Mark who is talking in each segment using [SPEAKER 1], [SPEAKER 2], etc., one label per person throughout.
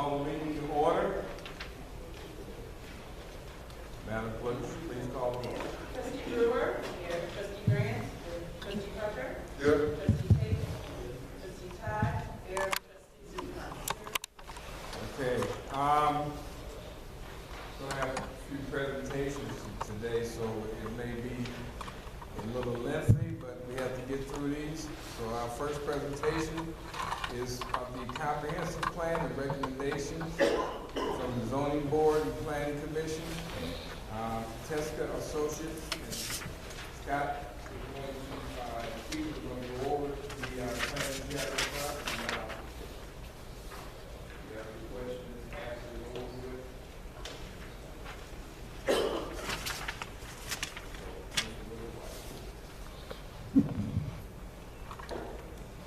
[SPEAKER 1] call the meeting to order. Madam Clerk, please call the roll.
[SPEAKER 2] Trustee Brewer. Here. Trustee Grant. Trustee Tucker.
[SPEAKER 1] Here.
[SPEAKER 2] Trustee Tate. Trustee Todd. Here. Trustee Zupan.
[SPEAKER 1] Okay. So I have a few presentations today, so it may be a little lengthy, but we have to get through these. So our first presentation is of the comprehensive plan and recommendations from the Zoning Board and Planning Commission. Teska Associates and Scott is going to, Steve is going to go over the plan together with us. And, if you have any questions, actually go over it.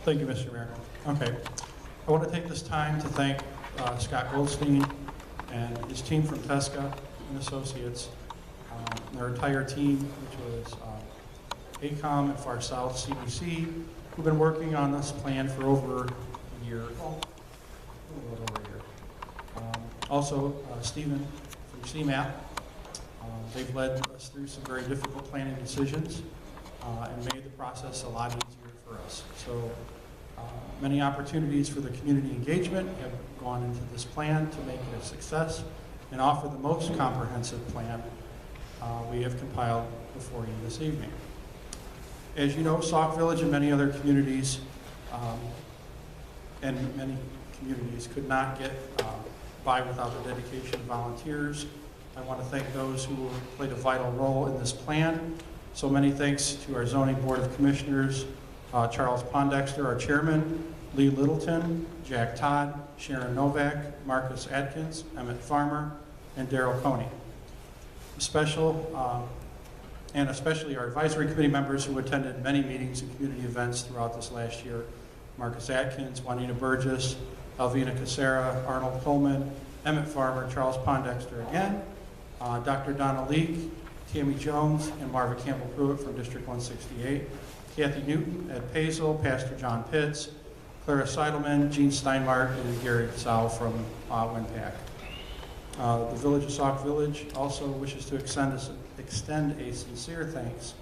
[SPEAKER 3] Thank you, Mr. Mayor. Okay. I want to take this time to thank Scott Goldstein and his team from Teska and Associates, their entire team, which was ACOM and Far South CBC, who've been working on this plan for over a year, well, a little over a year. Also, Stephen from CMAP. They've led us through some very difficult planning decisions and made the process a lot easier for us. So many opportunities for the community engagement have gone into this plan to make it a success and offer the most comprehensive plan we have compiled before you this evening. As you know, Sauk Village and many other communities could not get by without the dedication of volunteers. I want to thank those who played a vital role in this plan. So many thanks to our Zoning Board of Commissioners, Charles Pondexter, our chairman, Lee Littleton, Jack Todd, Sharon Novak, Marcus Atkins, Emmett Farmer, and Daryl Coney. Especially our advisory committee members who attended many meetings and community events throughout this last year. Marcus Atkins, Juanita Burgess, Alvina Casera, Arnold Coleman, Emmett Farmer, Charles Pondexter again, Dr. Donna Leake, Tammy Jones, and Marva Campbell Pruitt from District 168, Kathy Newton, Ed Pazel, Pastor John Pitts, Clara Seidelman, Gene Steinmark, and Gary Sal from WinPAC. The Village of Sauk Village also wishes to extend a sincere thanks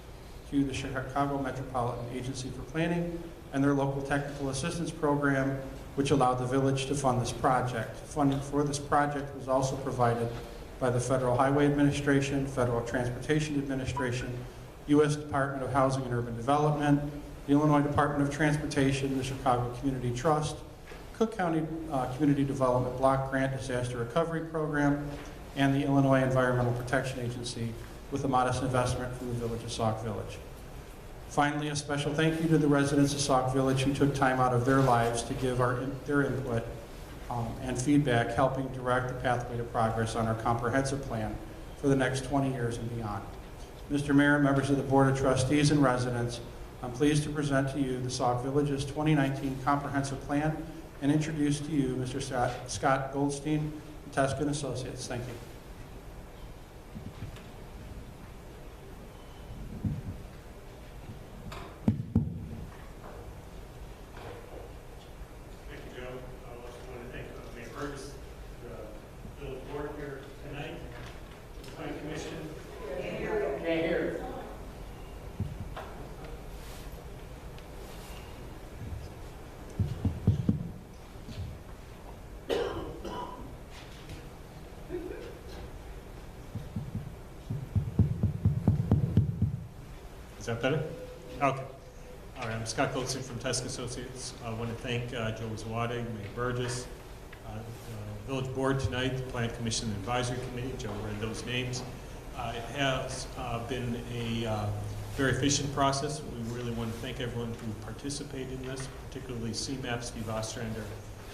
[SPEAKER 3] to the Chicago Metropolitan Agency for Planning and their local technical assistance program, which allowed the village to fund this project. Funding for this project was also provided by the Federal Highway Administration, Federal Transportation Administration, U.S. Department of Housing and Urban Development, the Illinois Department of Transportation, the Chicago Community Trust, Cook County Community Development Block Grant Disaster Recovery Program, and the Illinois Environmental Protection Agency, with a modest investment from the Village of Sauk Village. Finally, a special thank you to the residents of Sauk Village who took time out of their lives to give their input and feedback, helping direct the pathway to progress on our comprehensive plan for the next 20 years and beyond. Mr. Mayor, members of the Board of Trustees, and residents, I'm pleased to present to you the Sauk Village's 2019 Comprehensive Plan and introduce to you Mr. Scott Goldstein and Teska Associates. Thank you.
[SPEAKER 4] Thank you, Joe. I also want to thank Mayor Burgess, the village board here tonight, the planning commission. Can't hear. Is that better? Okay. All right, I'm Scott Goldstein from Teska Associates. I want to thank Joe Zawadi, Mayor Burgess, the Village Board tonight, the Plan Commission and Advisory Committee. Joe read those names. It has been a very efficient process. We really want to thank everyone who participated in this, particularly CMAP, Steve Ostrander,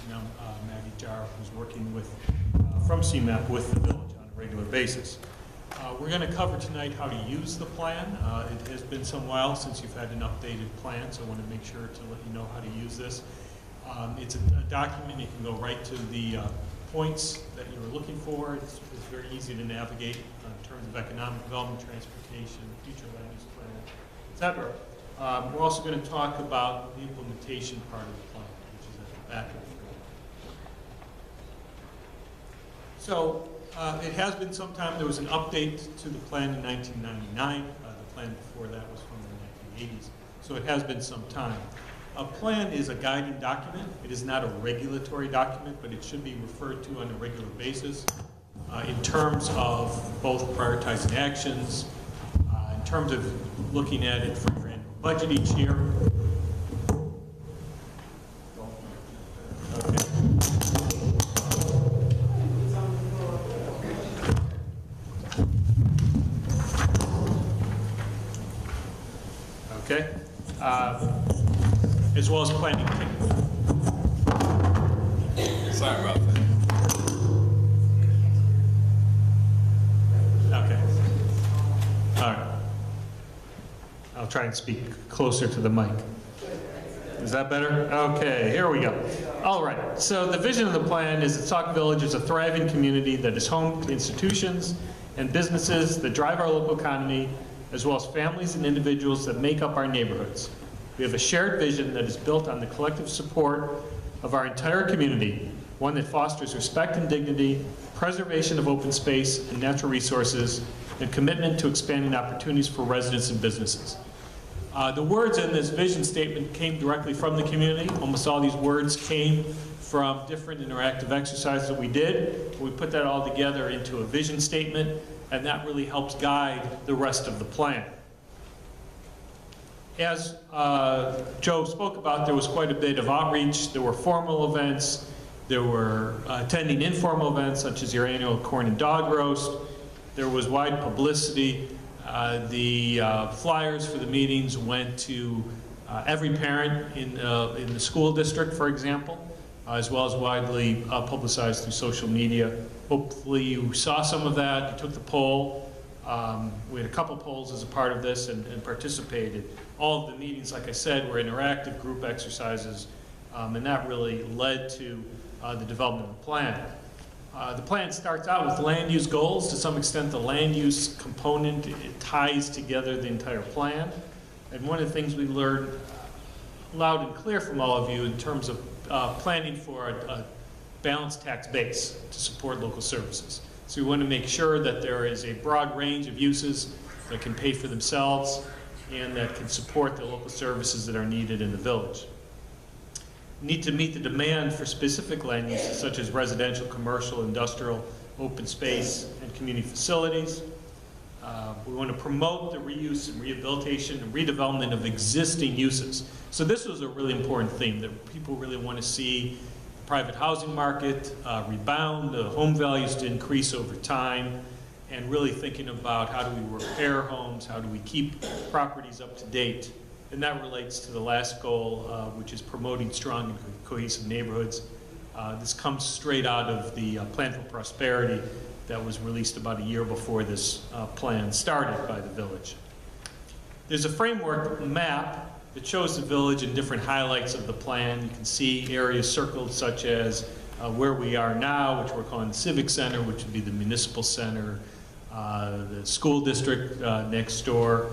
[SPEAKER 4] and Maggie Jar, who's working with from CMAP with the village on a regular basis. We're going to cover tonight how to use the plan. It has been some while since you've had an updated plan, so I want to make sure to let you know how to use this. It's a document. You can go right to the points that you were looking for. It's very easy to navigate in terms of economic development, transportation, future land use plan, etc. We're also going to talk about the implementation part of the plan, which is at the back of the So it has been some time. There was an update to the plan in 1999. The plan before that was from the 1980s. So it has been some time. A plan is a guiding document. It is not a regulatory document, but it should be referred to on a regular basis in terms of both prioritizing actions, in terms of looking at it for your annual budget each year. Okay. Okay. As well as planning.
[SPEAKER 1] Sorry about that.
[SPEAKER 4] Okay. All right. I'll try and speak closer to the mic. Is that better? Okay, here we go. All right, so the vision of the plan is that Sauk Village is a thriving community that is home to institutions and businesses that drive our local economy, as well as families and individuals that make up our neighborhoods. We have a shared vision that is built on the collective support of our entire community, one that fosters respect and dignity, preservation of open space and natural resources, and commitment to expanding opportunities for residents and businesses. The words in this vision statement came directly from the community. Almost all these words came from different interactive exercises that we did. We put that all together into a vision statement, and that really helps guide the rest of the plan. As Joe spoke about, there was quite a bit of outreach. There were formal events. There were attending informal events, such as your annual corn and dog roast. There was wide publicity. The flyers for the meetings went to every parent in the school district, for example, as well as widely publicized through social media. Hopefully you saw some of that. You took the poll. We had a couple polls as a part of this and participated. All of the meetings, like I said, were interactive group exercises, and that really led to the development of the plan. The plan starts out with land use goals. To some extent, the land use component, it ties together the entire plan. And one of the things we learned loud and clear from all of you in terms of planning for a balanced tax base to support local services. So we want to make sure that there is a broad range of uses that can pay for themselves and that can support the local services that are needed in the village. Need to meet the demand for specific land uses such as residential, commercial, industrial, open space, and community facilities. We want to promote the reuse and rehabilitation and redevelopment of existing uses. So this was a really important theme that people really want to see the private housing market rebound, the home values to increase over time, and really thinking about how do we repair homes, how do we keep properties up to date. And that relates to the last goal, which is promoting strong and cohesive neighborhoods. This comes straight out of the Plan for Prosperity that was released about a year before this plan started by the village. There's a framework map that shows the village and different highlights of the plan. You can see areas circled such as where we are now, which we're calling the Civic Center, which would be the municipal center, the school district next door,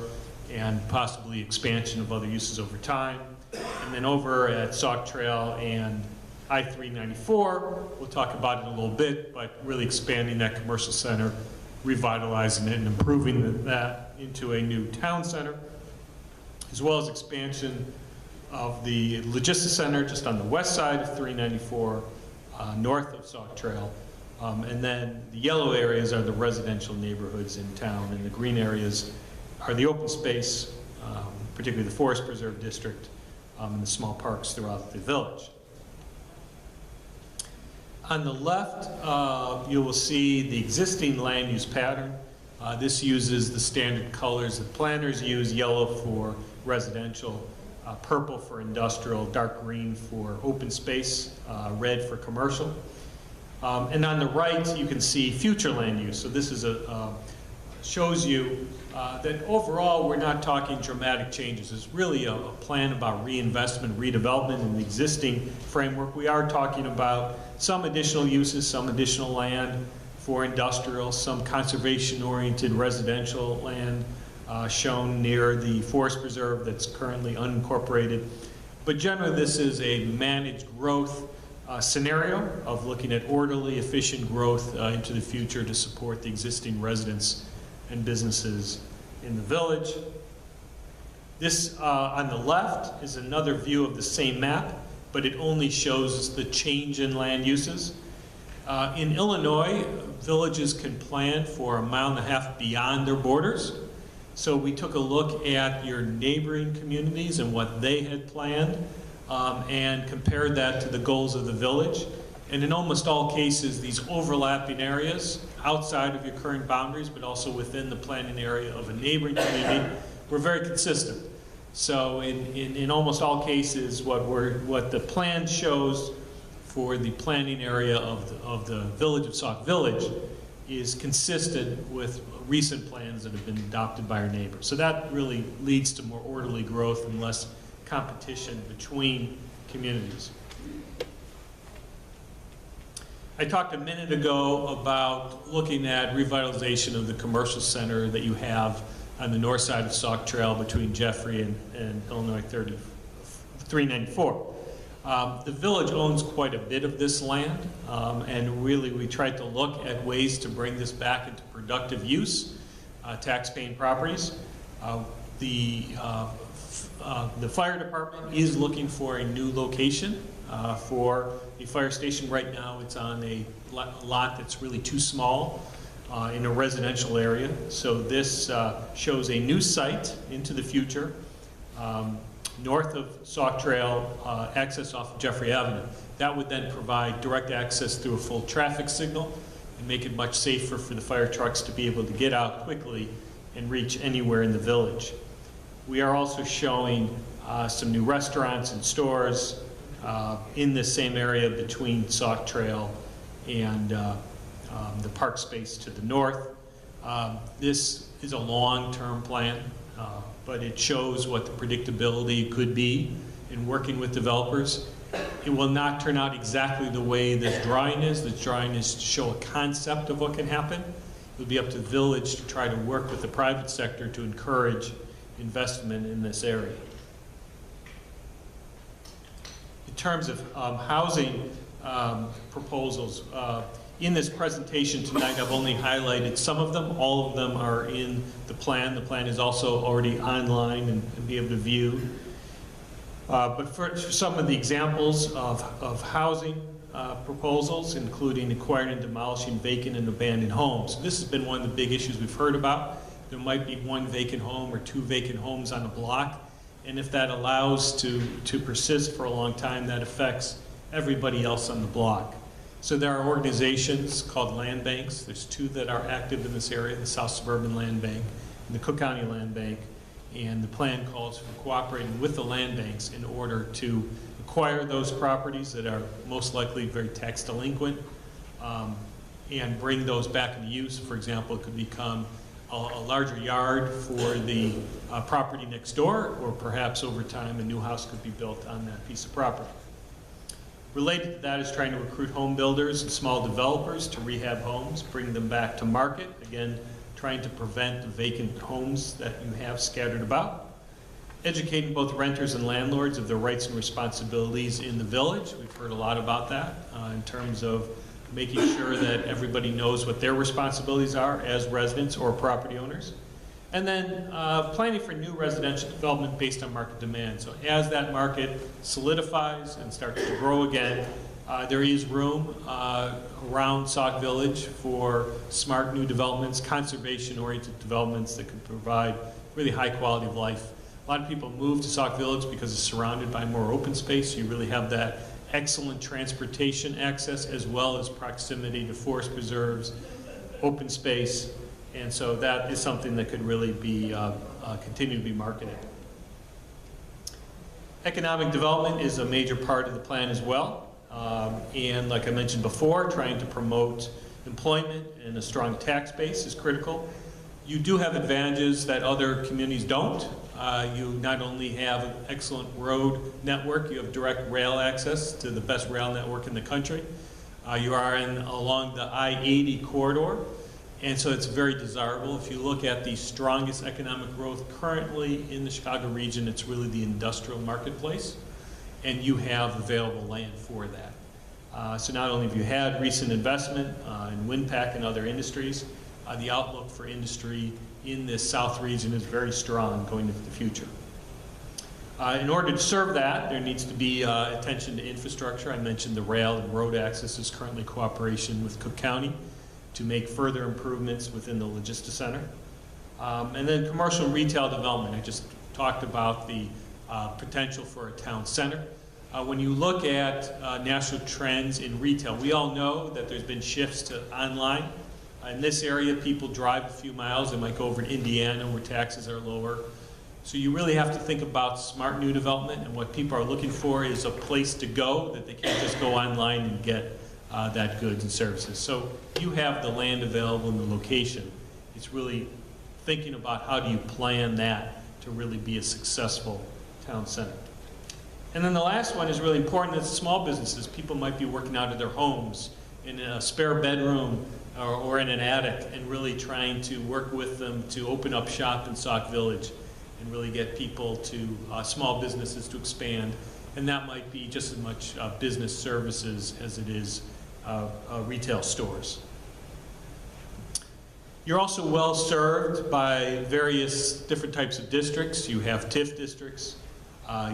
[SPEAKER 4] and possibly expansion of other uses over time. And then over at Sauk Trail and I-394, we'll talk about it a little bit, but really expanding that commercial center, revitalizing it and improving that into a new town center, as well as expansion of the logistics center just on the west side of 394, north of Sauk Trail. And then the yellow areas are the residential neighborhoods in town, and the green areas are the open space, particularly the Forest Preserve District, and the small parks throughout the village. On the left, you will see the existing land use pattern. This uses the standard colors that planners use: yellow for residential, purple for industrial, dark green for open space, red for commercial. And on the right, you can see future land use. So this is shows you that overall we're not talking dramatic changes. It's really a plan about reinvestment, redevelopment in the existing framework. We are talking about some additional uses, some additional land for industrial, some conservation-oriented residential land shown near the Forest Preserve that's currently unincorporated. But generally this is a managed growth scenario of looking at orderly, efficient growth into the future to support the existing residents and businesses in the village. This on the left is another view of the same map, but it only shows the change in land uses. In Illinois, villages can plan for 1.5 miles beyond their borders. So we took a look at your neighboring communities and what they had planned and compared that to the goals of the village. And in almost all cases, these overlapping areas outside of your current boundaries, but also within the planning area of a neighboring community, were very consistent. So in almost all cases, what the plan shows for the planning area of the village of Sauk Village is consistent with recent plans that have been adopted by our neighbors. So that really leads to more orderly growth and less competition between communities. I talked a minute ago about looking at revitalization of the commercial center that you have on the north side of Sauk Trail between Jeffrey and Illinois 394. The village owns quite a bit of this land, and really we tried to look at ways to bring this back into productive use, tax-paying properties. The fire department is looking for a new location for the fire station. Right now it's on a lot that's really too small in a residential area. So this shows a new site into the future. North of Sauk Trail, access off of Jeffrey Avenue. That would then provide direct access through a full traffic signal and make it much safer for the fire trucks to be able to get out quickly and reach anywhere in the village. We are also showing some new restaurants and stores in this same area between Sauk Trail and the park space to the north. This is a long-term plan. But it shows what the predictability could be in working with developers. It will not turn out exactly the way this drawing is. This drawing is to show a concept of what can happen. It would be up to the village to try to work with the private sector to encourage investment in this area. In terms of housing proposals, in this presentation tonight, I've only highlighted some of them. All of them are in the plan. The plan is also already online and be able to view. But for some of the examples of housing proposals, including acquiring and demolishing vacant and abandoned homes. This has been one of the big issues we've heard about. There might be one vacant home or two vacant homes on a block. And if that allows to persist for a long time, that affects everybody else on the block. So there are organizations called land banks. There's two that are active in this area, the South Suburban Land Bank and the Cook County Land Bank. And the plan calls for cooperating with the land banks in order to acquire those properties that are most likely very tax delinquent and bring those back into use. For example, it could become a larger yard for the property next door, or perhaps over time a new house could be built on that piece of property. Related to that is trying to recruit home builders and small developers to rehab homes, bring them back to market. Again, trying to prevent the vacant homes that you have scattered about. Educating both renters and landlords of their rights and responsibilities in the village. We've heard a lot about that in terms of making sure that everybody knows what their responsibilities are as residents or property owners. And then planning for new residential development based on market demand. So as that market solidifies and starts to grow again, there is room around Sauk Village for smart new developments, conservation-oriented developments that can provide really high quality of life. A lot of people move to Sauk Village because it's surrounded by more open space. So you really have that excellent transportation access as well as proximity to forest preserves, open space. And so that is something that could really be continue to be marketed. Economic development is a major part of the plan as well. And like I mentioned before, trying to promote employment and a strong tax base is critical. You do have advantages that other communities don't. You not only have an excellent road network, you have direct rail access to the best rail network in the country. You are along the I-80 corridor. And so it's very desirable. If you look at the strongest economic growth currently in the Chicago region, it's really the industrial marketplace, and you have available land for that. So not only have you had recent investment in WindPAC and other industries, the outlook for industry in this South region is very strong going into the future. In order to serve that, there needs to be attention to infrastructure. I mentioned the rail and road access is currently cooperation with Cook County to make further improvements within the Logistics Center. And then commercial and retail development. I just talked about the potential for a town center. When you look at national trends in retail, we all know that there's been shifts to online. In this area, people drive a few miles. They might go over to Indiana where taxes are lower. So you really have to think about smart new development, and what people are looking for is a place to go that they can't just go online and get that goods and services. So you have the land available in the location. It's really thinking about how do you plan that to really be a successful town center. And then the last one is really important. That's small businesses. People might be working out of their homes in a spare bedroom or in an attic, and really trying to work with them to open up shop in Sauk Village and really get people to small businesses to expand. And that might be just as much business services as it is retail stores. You're also well served by various different types of districts. You have TIF districts.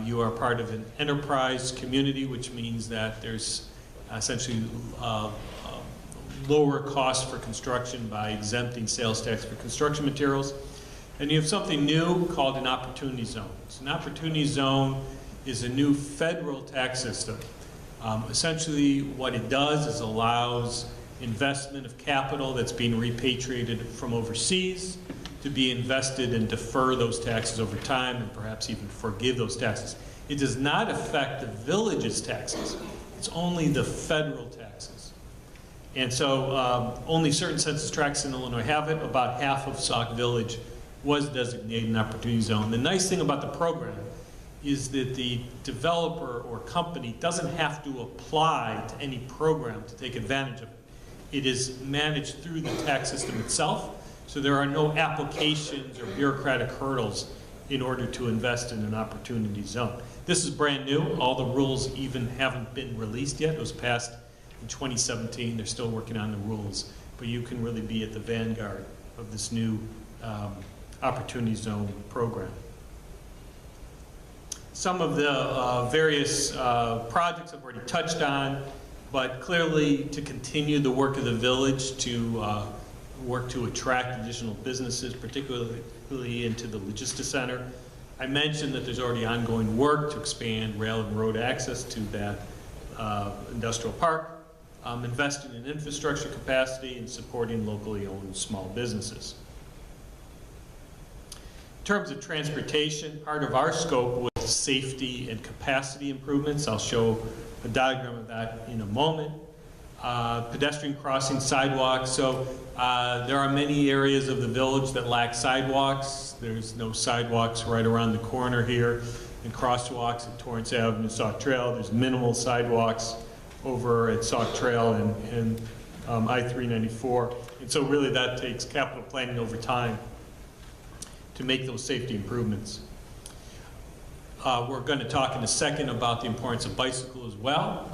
[SPEAKER 4] You are part of an enterprise community, which means that there's essentially lower cost for construction by exempting sales tax for construction materials. And you have something new called an opportunity zone. So an opportunity zone is a new federal tax system. Essentially what it does is allows investment of capital that's being repatriated from overseas to be invested and defer those taxes over time, and perhaps even forgive those taxes. It does not affect the village's taxes. It's only the federal taxes. And so only certain census tracts in Illinois have it. About half of Sauk Village was designated an opportunity zone. The nice thing about the program is that the developer or company doesn't have to apply to any program to take advantage of it. It is managed through the tax system itself, so there are no applications or bureaucratic hurdles in order to invest in an opportunity zone. This is brand new. All the rules even haven't been released yet. It was passed in 2017. They're still working on the rules, but you can really be at the vanguard of this new opportunity zone program. Some of the various projects I've already touched on, but clearly to continue the work of the village to work to attract additional businesses, particularly into the Logistics Center. I mentioned that there's already ongoing work to expand rail and road access to that industrial park, investing in infrastructure capacity, and supporting locally owned small businesses. In terms of transportation, part of our scope was safety and capacity improvements. I'll show a diagram of that in a moment. Pedestrian crossing, sidewalks. So there are many areas of the village that lack sidewalks. There's no sidewalks right around the corner here, and crosswalks at Torrance Avenue, Sauk Trail. There's minimal sidewalks over at Sauk Trail and I-394. And so really that takes capital planning over time to make those safety improvements. We're going to talk in a second about the importance of bicycle as well.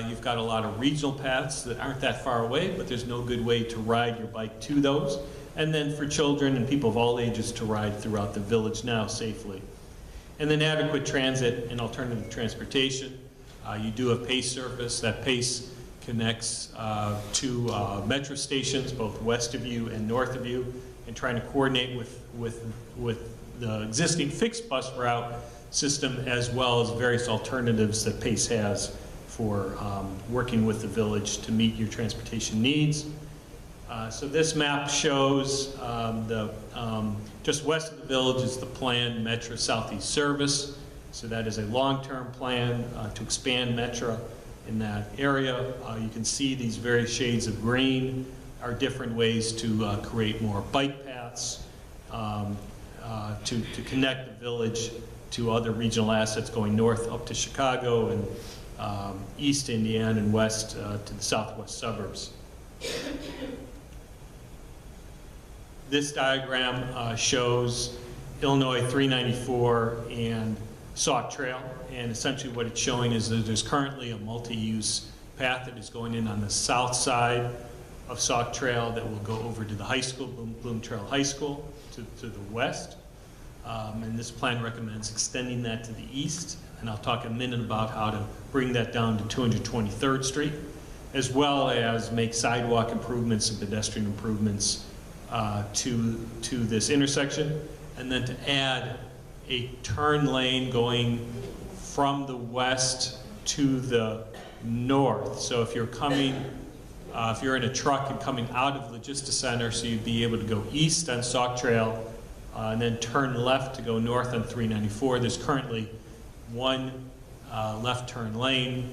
[SPEAKER 4] You've got a lot of regional paths that aren't that far away, but there's no good way to ride your bike to those. And then for children and people of all ages to ride throughout the village now safely. And then adequate transit and alternative transportation. You do have PACE service. That PACE connects to metro stations, both west of you and north of you, and trying to coordinate with the existing fixed bus route system, as well as various alternatives that PACE has for working with the village to meet your transportation needs. So this map shows just west of the village is the planned Metro Southeast service. So that is a long-term plan to expand Metro in that area. You can see these various shades of green are different ways to create more bike paths to connect the village to other regional assets going north up to Chicago and east Indiana and west to the southwest suburbs. This diagram shows Illinois 394 and Sauk Trail, and essentially what it's showing is that there's currently a multi-use path that is going in on the south side of Sauk Trail that will go over to the high school, Bloom Trail High School, to the west. And this plan recommends extending that to the east, and I'll talk in a minute about how to bring that down to 223rd Street, as well as make sidewalk improvements and pedestrian improvements to this intersection, and then to add a turn lane going from the west to the north. So if you're coming, if you're in a truck and coming out of Logista Center, so you'd be able to go east on Sauk Trail and then turn left to go north on 394. There's currently one left turn lane.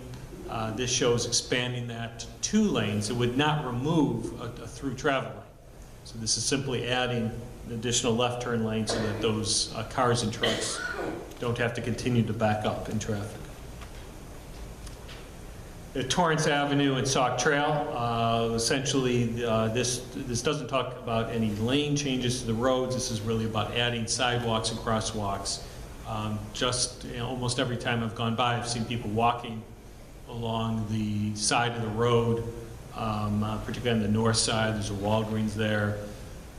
[SPEAKER 4] This shows expanding that to 2 lanes. It would not remove a through travel lane. So this is simply adding an additional left turn lane so that those cars and trucks don't have to continue to back up in traffic. At Torrance Avenue and Sauk Trail, essentially this doesn't talk about any lane changes to the roads. This is really about adding sidewalks and crosswalks. Almost every time I've gone by, I've seen people walking along the side of the road, particularly on the north side. There's a Walgreens there,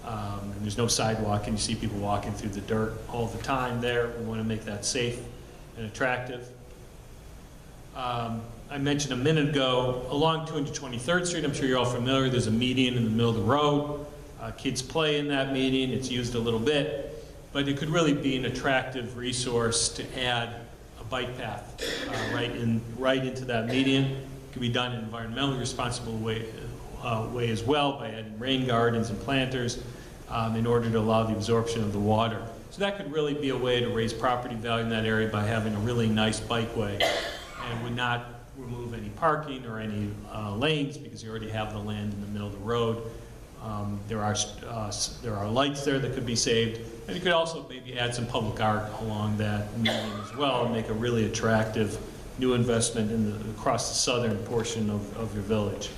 [SPEAKER 4] and there's no sidewalk, and you see people walking through the dirt all the time there. We want to make that safe and attractive. I mentioned a minute ago, along 223rd Street, I'm sure you're all familiar, there's a median in the middle of the road. Kids play in that median, it's used a little bit, but it could really be an attractive resource to add a bike path right into that median. It can be done in an environmentally responsible way as well, by adding rain gardens and planters in order to allow the absorption of the water. So that could really be a way to raise property value in that area by having a really nice bikeway, and would not remove any parking or any lanes, because you already have the land in the middle of the road. There are lights there that could be saved, and you could also maybe add some public art along that median as well, and make a really attractive new investment across the southern portion of your village.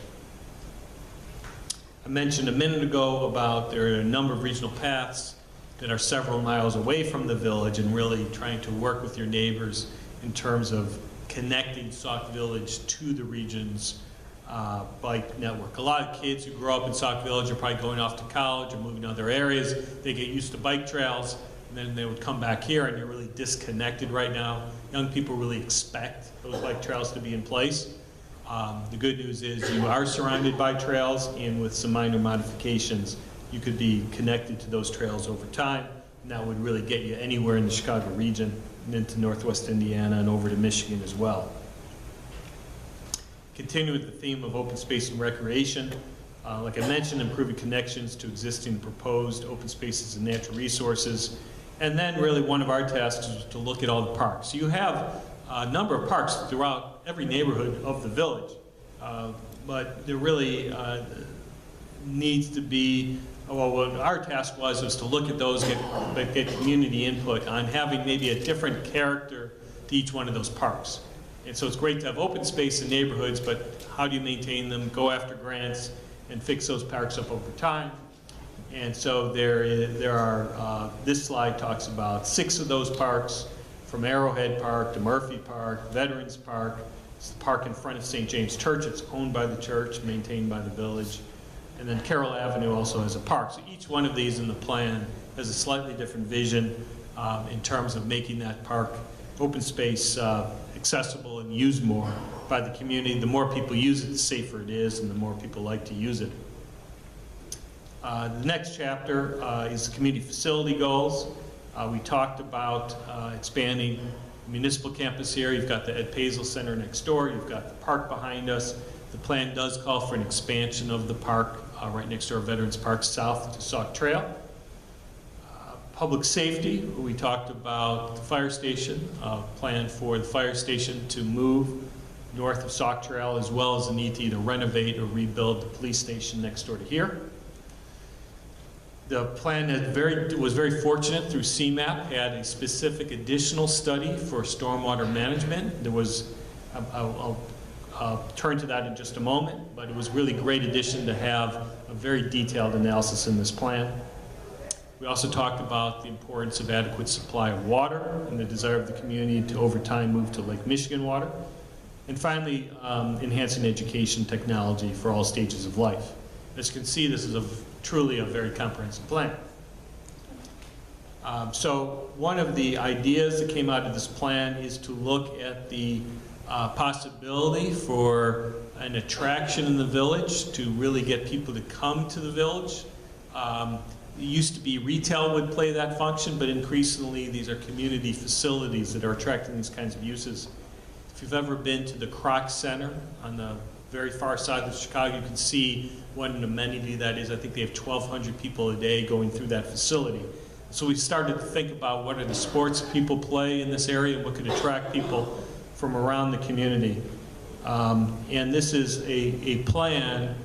[SPEAKER 4] I mentioned a minute ago about there are a number of regional paths that are several miles away from the village, and really trying to work with your neighbors in terms of connecting Sauk Village to the region's bike network. A lot of kids who grow up in Sauk Village are probably going off to college or moving to other areas. They get used to bike trails, and then they would come back here, and you're really disconnected right now. Young people really expect those bike trails to be in place. The good news is you are surrounded by trails, and with some minor modifications, you could be connected to those trails over time, and that would really get you anywhere in the Chicago region and into Northwest Indiana and over to Michigan as well. Continue with the theme of open space and recreation. Like I mentioned, improving connections to existing proposed open spaces and natural resources. And then really one of our tasks is to look at all the parks. So you have a number of parks throughout every neighborhood of the village, but there really needs to be, well, what our task was to look at those, get community input on having maybe a different character to each one of those parks. And so it's great to have open space in neighborhoods, but how do you maintain them, go after grants, and fix those parks up over time? And so there are, this slide talks about 6 of those parks, from Arrowhead Park to Murphy Park, Veterans Park. It's the park in front of St. James Church. It's owned by the church, maintained by the village. And then Carroll Avenue also has a park. So each one of these in the plan has a slightly different vision in terms of making that park open space accessible and used more by the community. The more people use it, the safer it is, and the more people like to use it. The next chapter is the community facility goals. We talked about expanding municipal campus here. You've got the Ed Paisel Center next door. You've got the park behind us. The plan does call for an expansion of the park right next to our Veterans Park south to Sauk Trail. Public safety, we talked about the fire station, plan for the fire station to move north of Sauk Trail, as well as the need to either renovate or rebuild the police station next door to here. The plan was very fortunate through CMAP, had a specific additional study for stormwater management. There was, I'll turn to that in just a moment, but it was really a great addition to have a very detailed analysis in this plan. We also talked about the importance of adequate supply of water and the desire of the community to over time move to Lake Michigan water. And finally, enhancing education technology for all stages of life. As you can see, this is truly a very comprehensive plan. So one of the ideas that came out of this plan is to look at the possibility for an attraction in the village to really get people to come to the village. It used to be retail would play that function, but increasingly these are community facilities that are attracting these kinds of uses. If you've ever been to the Kroc Center on the very far side of Chicago, you can see what an amenity that is. I think they have 1,200 people a day going through that facility. So we started to think about what are the sports people play in this area and what could attract people from around the community. And this is a plan.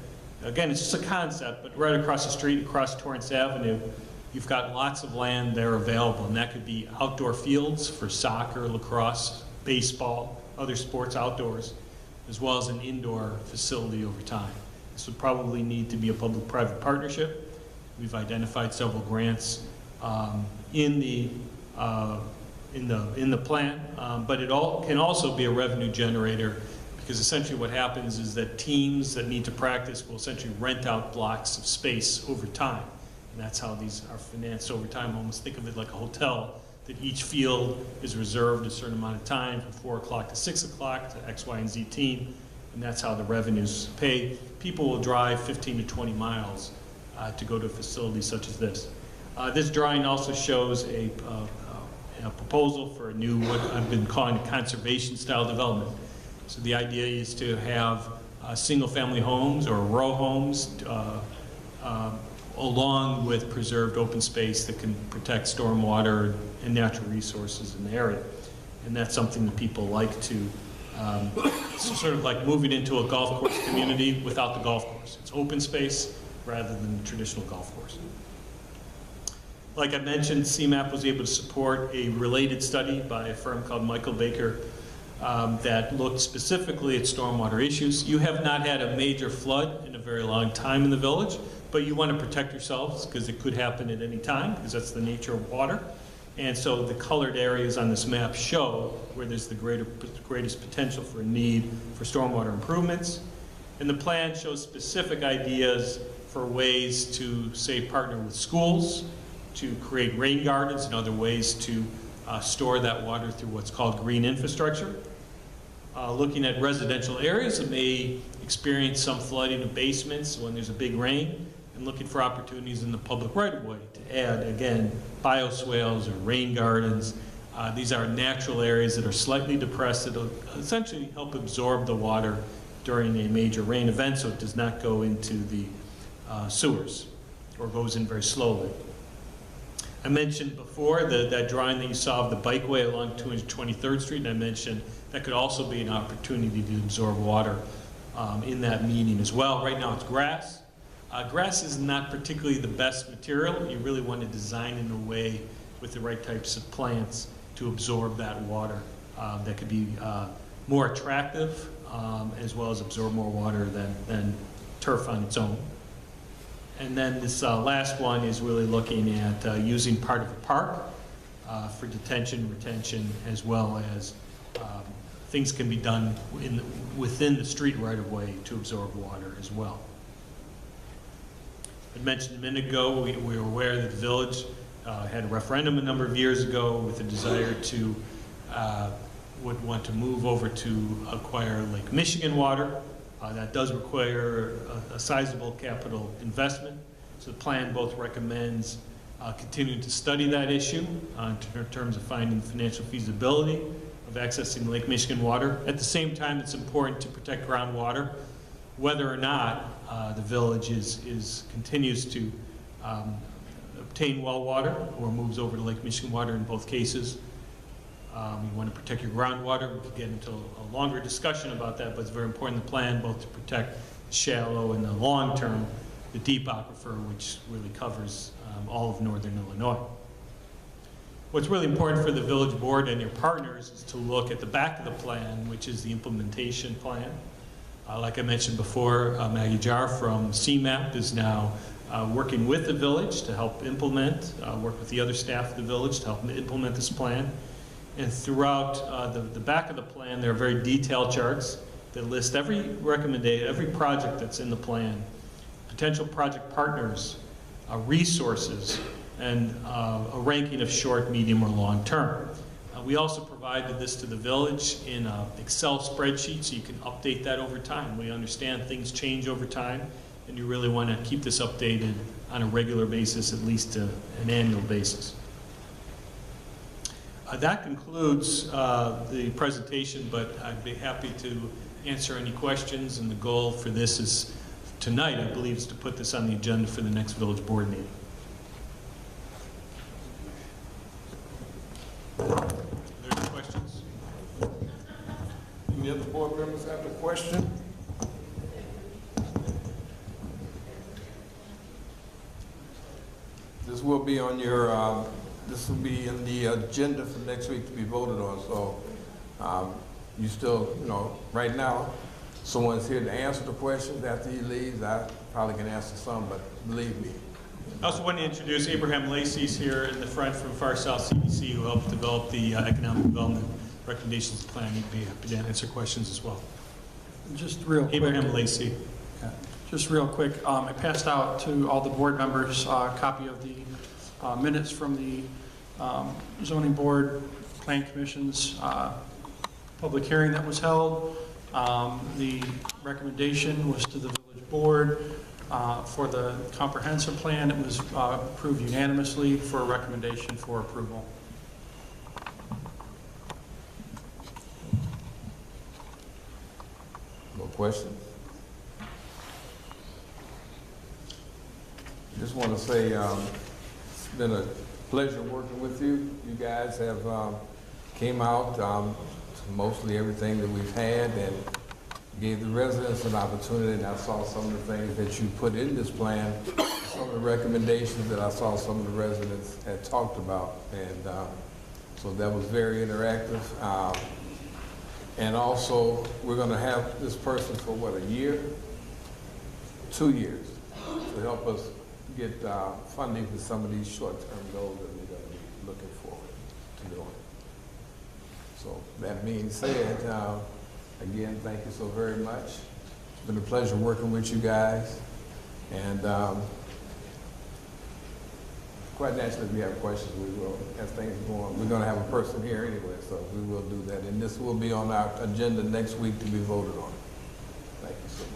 [SPEAKER 4] Again, it's just a concept, but right across the street, across Torrance Avenue, you've got lots of land there available, and that could be outdoor fields for soccer, lacrosse, baseball, other sports outdoors, as well as an indoor facility over time. This would probably need to be a public-private partnership. We've identified several grants in the plan, but it can also be a revenue generator, because essentially what happens is that teams that need to practice will essentially rent out blocks of space over time. And that's how these are financed over time. Almost think of it like a hotel, that each field is reserved a certain amount of time from 4 o'clock to 6 o'clock to X, Y, and Z team. And that's how the revenues pay. People will drive 15 to 20 miles to go to a facility such as this. This drawing also shows a proposal for a new, what I've been calling a conservation style development. So the idea is to have single-family homes or row homes along with preserved open space that can protect stormwater and natural resources in the area. And that's something that people like to, sort of like moving into a golf course community without the golf course. It's open space rather than the traditional golf course. Like I mentioned, CMAP was able to support a related study by a firm called Michael Baker that looked specifically at stormwater issues. You have not had a major flood in a very long time in the village, but you want to protect yourselves because it could happen at any time, because that's the nature of water. And so the colored areas on this map show where there's the greatest potential for a need for stormwater improvements. And the plan shows specific ideas for ways to, say, partner with schools, to create rain gardens and other ways to store that water through what's called green infrastructure. Looking at residential areas that may experience some flooding of basements when there's a big rain, and looking for opportunities in the public right-of-way to add, again, bioswales or rain gardens. These are natural areas that are slightly depressed that will essentially help absorb the water during a major rain event so it does not go into the sewers or goes in very slowly. I mentioned before that drawing that you saw of the bikeway along 223rd Street, and I mentioned that could also be an opportunity to absorb water in that median as well. Right now it's grass. Grass is not particularly the best material. You really want to design in a way with the right types of plants to absorb that water that could be more attractive as well as absorb more water than turf on its own. And then this last one is really looking at using part of a park for detention, retention, as well as things can be done within the street right-of-way to absorb water as well. I mentioned a minute ago, we were aware that the village had a referendum a number of years ago with a desire to, would want to move over to acquire Lake Michigan water. That does require a sizable capital investment. So the plan both recommends continuing to study that issue in terms of finding financial feasibility of accessing Lake Michigan water. At the same time, it's important to protect groundwater. Whether or not the village continues to obtain well water or moves over to Lake Michigan water in both cases. You want to protect your groundwater. We could get into a longer discussion about that, but it's very important in the plan both to protect the shallow and the long term, the deep aquifer, which really covers all of northern Illinois. What's really important for the village board and your partners is to look at the back of the plan, which is the implementation plan. Like I mentioned before, Maggie Jar from CMAP is now working with the village to help implement, work with the other staff of the village to help implement this plan. And throughout the back of the plan, there are very detailed charts that list every recommendation, every project that's in the plan, potential project partners, resources, and a ranking of short, medium, or long term. We also provided this to the village in an Excel spreadsheet so you can update that over time. We understand things change over time, and you really want to keep this updated on a regular basis, at least an annual basis. That concludes the presentation, but I'd be happy to answer any questions, and the goal for this is tonight, I believe, is to put this on the agenda for the next village board meeting. Are there any questions?
[SPEAKER 1] Any other board members have a question? This will be on your, this will be in the agenda for next week to be voted on, so you still, you know, right now, someone's here to answer the questions. After he leaves, I probably can answer some, but believe me.
[SPEAKER 4] I also want to introduce Abraham Lacey's here in the front from Far South CDC, who helped develop the economic development recommendations plan. He'd be happy to answer questions as well.
[SPEAKER 3] Just real quick.
[SPEAKER 4] Abraham Lacey.
[SPEAKER 3] Yeah, just real quick, I passed out to all the board members a copy of the minutes from the zoning board, plan commission's public hearing that was held. The recommendation was to the village board for the comprehensive plan. It was approved unanimously for a recommendation for approval.
[SPEAKER 1] More questions? Just want to say it's been a pleasure working with you. You guys have came out to mostly everything that we've had and gave the residents an opportunity, and I saw some of the things that you put in this plan, some of the recommendations that I saw some of the residents had talked about, and so that was very interactive. And also, we're going to have this person for what, a year? 2 years to help us get funding for some of these short-term goals that we're going to be looking forward to doing. So that being said, again, thank you so very much. It's been a pleasure working with you guys. And quite naturally, if we have questions, we will, as things go on. We're going to have a person here anyway, so we will do that. And this will be on our agenda next week to be voted on. Thank you so much.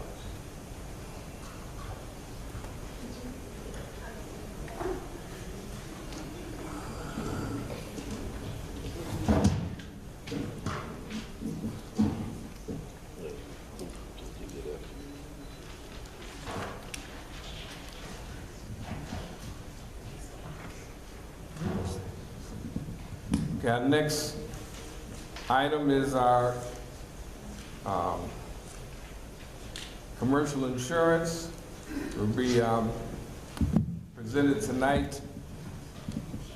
[SPEAKER 1] Okay, our next item is our commercial insurance. It will be presented tonight.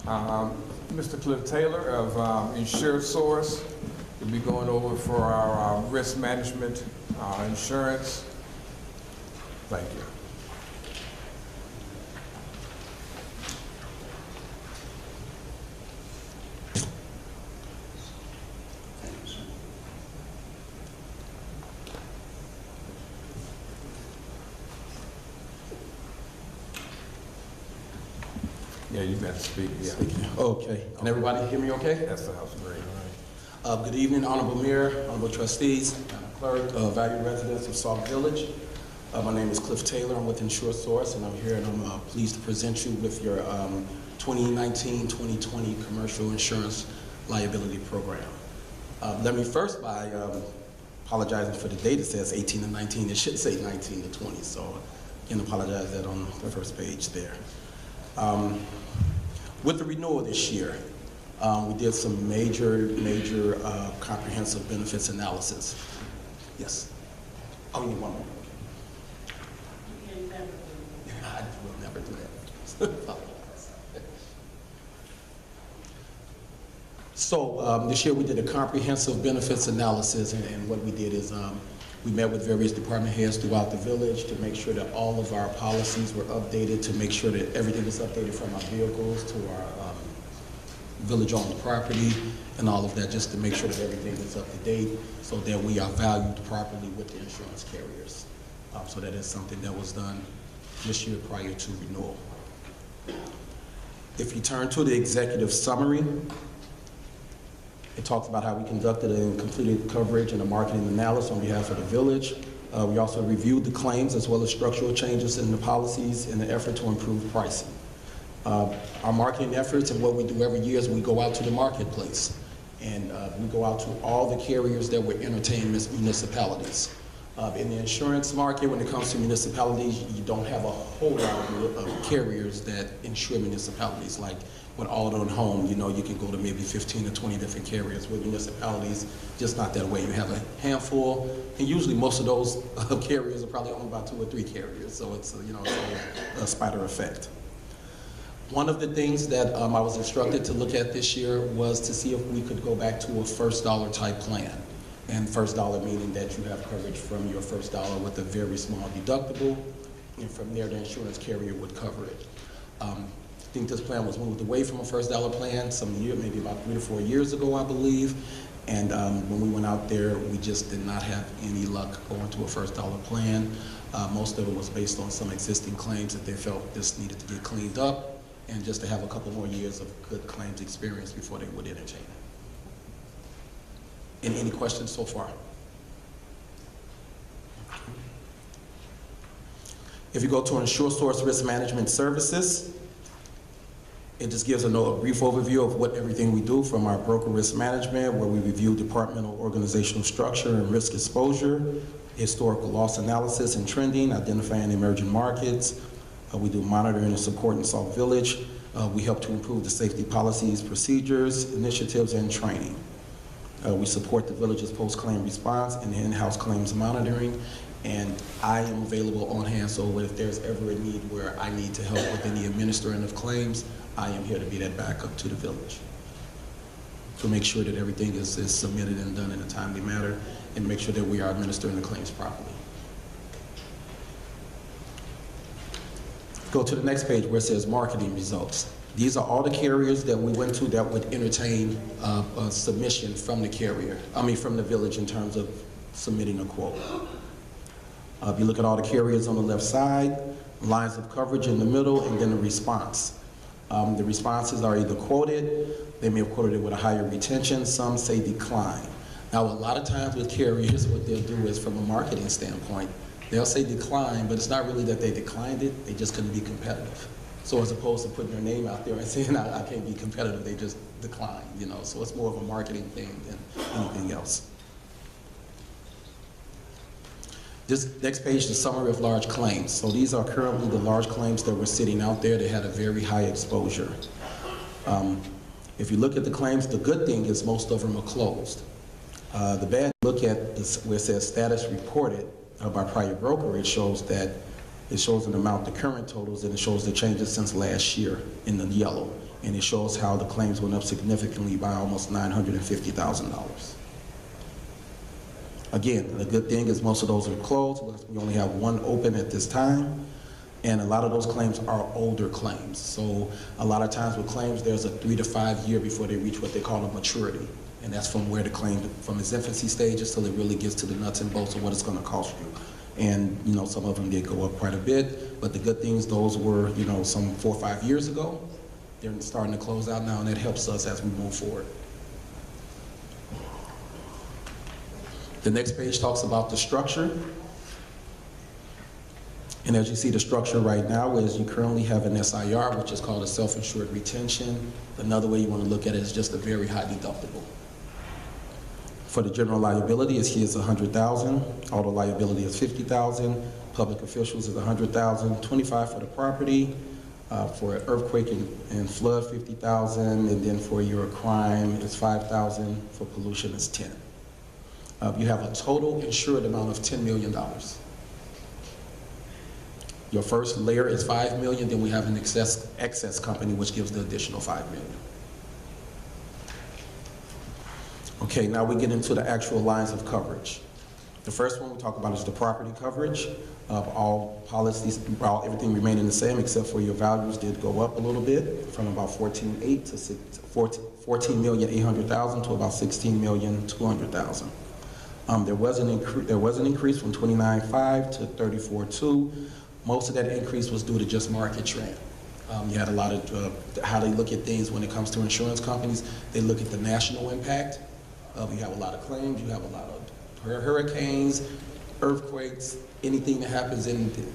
[SPEAKER 1] Mr. Cliff Taylor of Insured Source will be going over for our risk management insurance. Thank you. Yeah, you got to speak. Yeah.
[SPEAKER 5] Okay. Can everybody hear me okay?
[SPEAKER 1] That's the house. Great. All right.
[SPEAKER 5] Good evening, Honorable Mayor, Honorable Trustees, Madam Clerk, valued residents of Sauk Village. My name is Cliff Taylor. I'm with Insure Source, and I'm here and I'm pleased to present you with your 2019-2020 Commercial Insurance Liability Program. Let me first by apologizing for the date. It says 18 to 19. It should say 19 to 20, so again, apologize that on the first page there. With the renewal this year, we did some major comprehensive benefits analysis. Yes. Oh, you need one more. I will never do that. So this year we did a comprehensive benefits analysis, and what we did is we met with various department heads throughout the village to make sure that all of our policies were updated, to make sure that everything was updated from our vehicles to our village-owned property, and all of that, just to make sure that everything is up to date so that we are valued properly with the insurance carriers. So that is something that was done this year prior to renewal. If you turn to the executive summary, it talks about how we conducted and completed coverage and a marketing analysis on behalf of the village. We also reviewed the claims as well as structural changes in the policies in an effort to improve pricing. Our marketing efforts and what we do every year is we go out to the marketplace, and we go out to all the carriers that would entertain municipalities. In the insurance market, when it comes to municipalities, you don't have a whole lot of carriers that insure municipalities. Like with auto and home, you know, you can go to maybe 15 or 20 different carriers. With municipalities, just not that way. You have a handful, and usually most of those carriers are probably owned by 2 or 3 carriers. So it's, you know, it's a spider effect. One of the things that I was instructed to look at this year was to see if we could go back to a first dollar type plan. And first dollar meaning that you have coverage from your first dollar with a very small deductible, and from there the insurance carrier would cover it. I think this plan was moved away from a first dollar plan maybe about 3 to 4 years ago, I believe. And when we went out there, we just did not have any luck going to a first dollar plan. Most of it was based on some existing claims that they felt this needed to get cleaned up, and just to have a couple more years of good claims experience before they would entertain it. Any questions so far? If you go to InsureSource Risk Management Services, it just gives a brief overview of what everything we do, from our broker risk management, where we review departmental organizational structure and risk exposure, historical loss analysis and trending, identifying emerging markets. We do monitoring and support in Sauk Village. We help to improve the safety policies, procedures, initiatives, and training. We support the village's post-claim response and in-house claims monitoring, and I am available on hand, so if there's ever a need where I need to help with any administering of claims, I am here to be that backup to the village, to make sure that everything is submitted and done in a timely manner, and make sure that we are administering the claims properly. Go to the next page where it says marketing results. These are all the carriers that we went to that would entertain a submission from the from the village in terms of submitting a quote. If you look at all the carriers on the left side, lines of coverage in the middle, and then the response. The responses are either quoted, they may have quoted it with a higher retention, some say decline. Now, a lot of times with carriers, what they'll do is, from a marketing standpoint, they'll say decline, but it's not really that they declined it, they just couldn't be competitive. So as opposed to putting their name out there and saying, I can't be competitive, they just decline, you know. So it's more of a marketing thing than anything else. This next page is a summary of large claims. So these are currently the large claims that were sitting out there that had a very high exposure. If you look at the claims, the good thing is most of them are closed. The bad look at this, where it says status reported by prior broker, it shows an amount, the current totals, and it shows the changes since last year in the yellow. And it shows how the claims went up significantly by almost $950,000. Again, the good thing is most of those are closed. We only have one open at this time. And a lot of those claims are older claims. So a lot of times with claims, there's a 3 to 5 year before they reach what they call a maturity. And that's from where the claim, from its infancy stages till it really gets to the nuts and bolts of what it's going to cost you. And, you know, some of them did go up quite a bit, but the good things, those were, you know, some 4 or 5 years ago. They're starting to close out now, and that helps us as we move forward. The next page talks about the structure. And as you see, the structure right now is you currently have an SIR, which is called a self-insured retention. Another way you want to look at it is just a very high deductible. For the general liability, it's $100,000. Auto liability is $50,000. Public officials is $100,000. $25,000 for the property. For earthquake and flood, $50,000. And then for your crime, it's $5,000. For pollution, it's $10,000. You have a total insured amount of $10 million. Your first layer is $5 million. Then we have an excess company, which gives the additional $5 million. Okay, now we get into the actual lines of coverage. The first one we talk about is the property coverage of all policies, everything remaining the same except for your values did go up a little bit from about 14.8 to 14,800,000 to about 16,200,000. There was an increase from 29.5 to 34.2. Most of that increase was due to just market trend. You had a lot of how they look at things when it comes to insurance companies. They look at the national impact. You have a lot of claims. You have a lot of hurricanes, earthquakes, anything that happens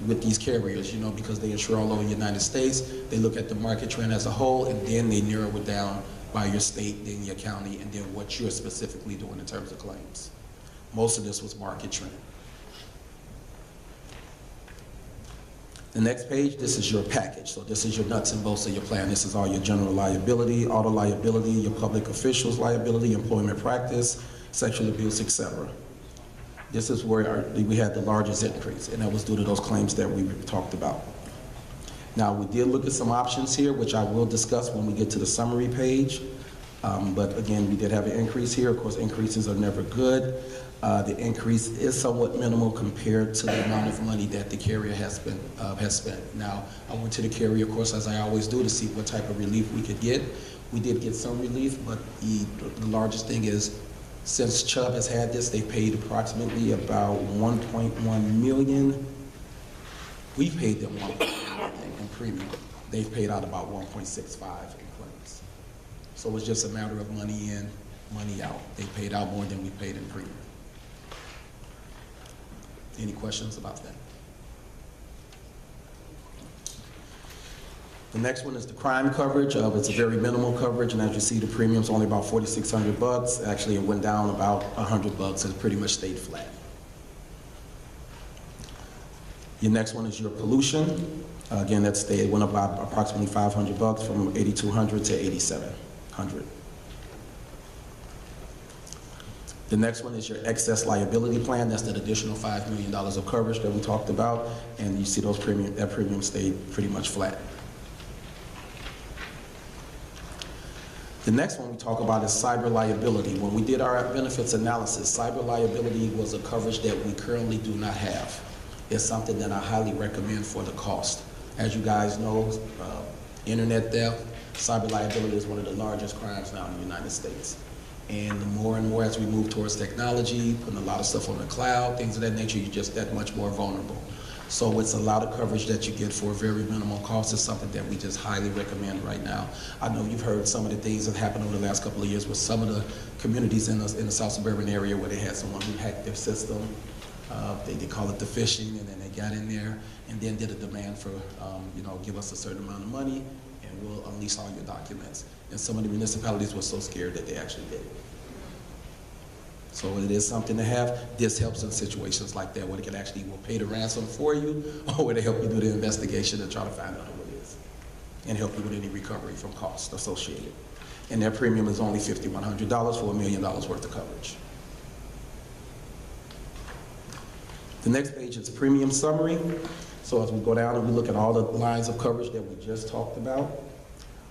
[SPEAKER 5] with these carriers, you know, because they insure all over the United States. They look at the market trend as a whole, and then they narrow it down by your state, then your county, and then what you're specifically doing in terms of claims. Most of this was market trend. The next page, this is your package. So this is your nuts and bolts of your plan. This is all your general liability, auto liability, your public officials liability, employment practice, sexual abuse, etc. This is where we had the largest increase, and that was due to those claims that we talked about. Now, we did look at some options here, which I will discuss when we get to the summary page. But again, we did have an increase here. Of course, increases are never good. The increase is somewhat minimal compared to the amount of money that the carrier has spent. Now, I went to the carrier, of course, as I always do, to see what type of relief we could get. We did get some relief, but the largest thing is, since Chubb has had this, they paid approximately about 1.1 million. We paid them 1 million in premium. They've paid out about 1.65 in claims. So it's just a matter of money in, money out. They paid out more than we paid in premium. Any questions about that? The next one is the crime coverage. It's a very minimal coverage, and as you see, the premium's only about $4,600. Actually, it went down about $100, and it pretty much stayed flat. Your next one is your pollution. Again, it went up by approximately $500 from $8,200 to $8,700. The next one is your excess liability plan. That's that additional $5 million of coverage that we talked about, and you see that premium stayed pretty much flat. The next one we talk about is cyber liability. When we did our benefits analysis, cyber liability was a coverage that we currently do not have. It's something that I highly recommend for the cost. As you guys know, internet theft, cyber liability is one of the largest crimes now in the United States. And more as we move towards technology, putting a lot of stuff on the cloud, things of that nature, you're just that much more vulnerable. So it's a lot of coverage that you get for a very minimal cost. It's something that we just highly recommend right now. I know you've heard some of the things that happened over the last couple of years with some of the communities in the South Suburban area where they had someone who hacked their system. They call it the phishing, and then they got in there and then did a demand for, give us a certain amount of money and we'll unleash all your documents. And some of the municipalities were so scared that they actually did it. So it is something to have. This helps in situations like that where they can actually will pay the ransom for you, or where they help you do the investigation and try to find out who it is and help you with any recovery from costs associated. And their premium is only $5,100 for $1 million worth of coverage. The next page is premium summary. So as we go down and we look at all the lines of coverage that we just talked about,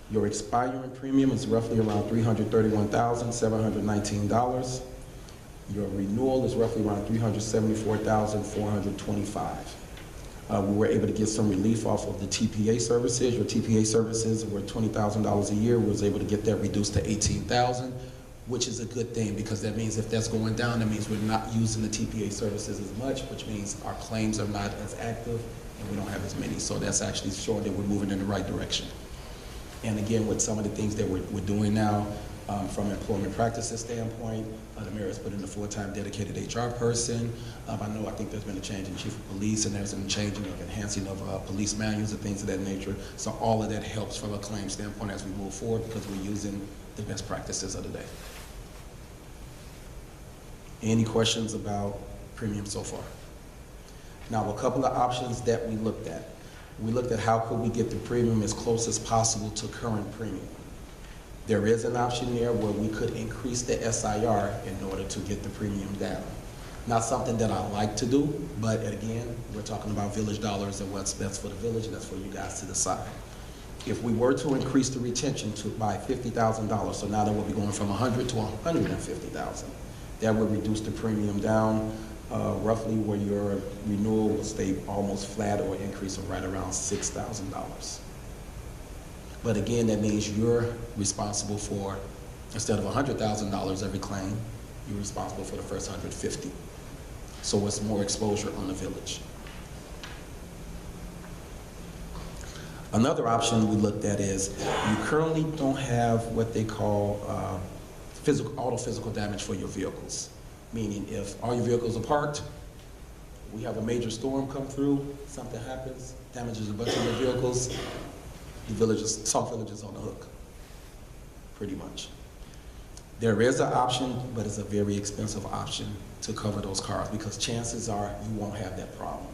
[SPEAKER 5] your expiring premium is roughly around $331,719. Your renewal is roughly around $374,425. We were able to get some relief off of the TPA services. Your TPA services were $20,000 a year. We was able to get that reduced to $18,000, which is a good thing, because that means if that's going down, that means we're not using the TPA services as much, which means our claims are not as active and we don't have as many. So that's actually showing that we're moving in the right direction. And again, with some of the things that we're doing now, from an employment practices standpoint, the mayor has put in a full-time dedicated HR person. I think there's been a change in chief of police, and there's been a change in enhancing of police manuals and things of that nature. So all of that helps from a claim standpoint as we move forward, because we're using the best practices of the day. Any questions about premium so far? Now, a couple of options that we looked at. We looked at how could we get the premium as close as possible to current premium. There is an option there where we could increase the SIR in order to get the premium down. Not something that I like to do, but again, we're talking about village dollars and what's best for the village, and that's for you guys to decide. If we were to increase the retention by $50,000, so now that we'll be going from 100 to 150,000, that would reduce the premium down roughly where your renewal will stay almost flat or increase of right around $6,000. But again, that means you're responsible for, instead of $100,000 every claim, you're responsible for the first 150. So it's more exposure on the village. Another option we looked at is you currently don't have what they call auto physical damage for your vehicles. Meaning if all your vehicles are parked, we have a major storm come through, something happens, damages a bunch of your vehicles, Sauk Village is on the hook, pretty much. There is an option, but it's a very expensive option to cover those cars because chances are you won't have that problem.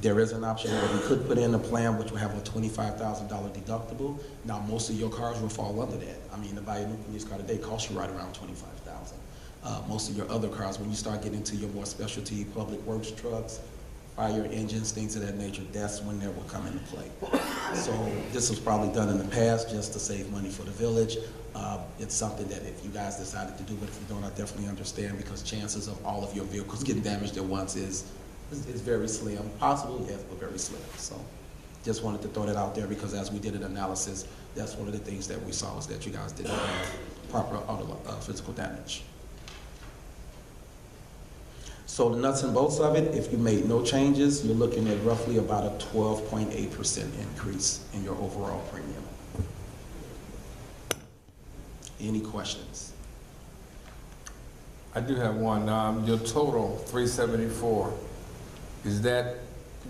[SPEAKER 5] There is an option where we could put in a plan which will have a $25,000 deductible. Now, most of your cars will fall under that. I mean, to buy a new police car today costs you right around $25,000. Most of your other cars, when you start getting into your more specialty public works trucks, fire engines, things of that nature, that's when that will come into play. So this was probably done in the past just to save money for the village. It's something that if you guys decided to do, but if you don't, I definitely understand because chances of all of your vehicles getting damaged at once is very slim. Possible, yes, but very slim. So just wanted to throw that out there because as we did an analysis, that's one of the things that we saw is that you guys didn't have proper auto physical damage. So the nuts and bolts of it, if you made no changes, you're looking at roughly about a 12.8% increase in your overall premium. Any questions?
[SPEAKER 1] I do have one. Your total, 374, is that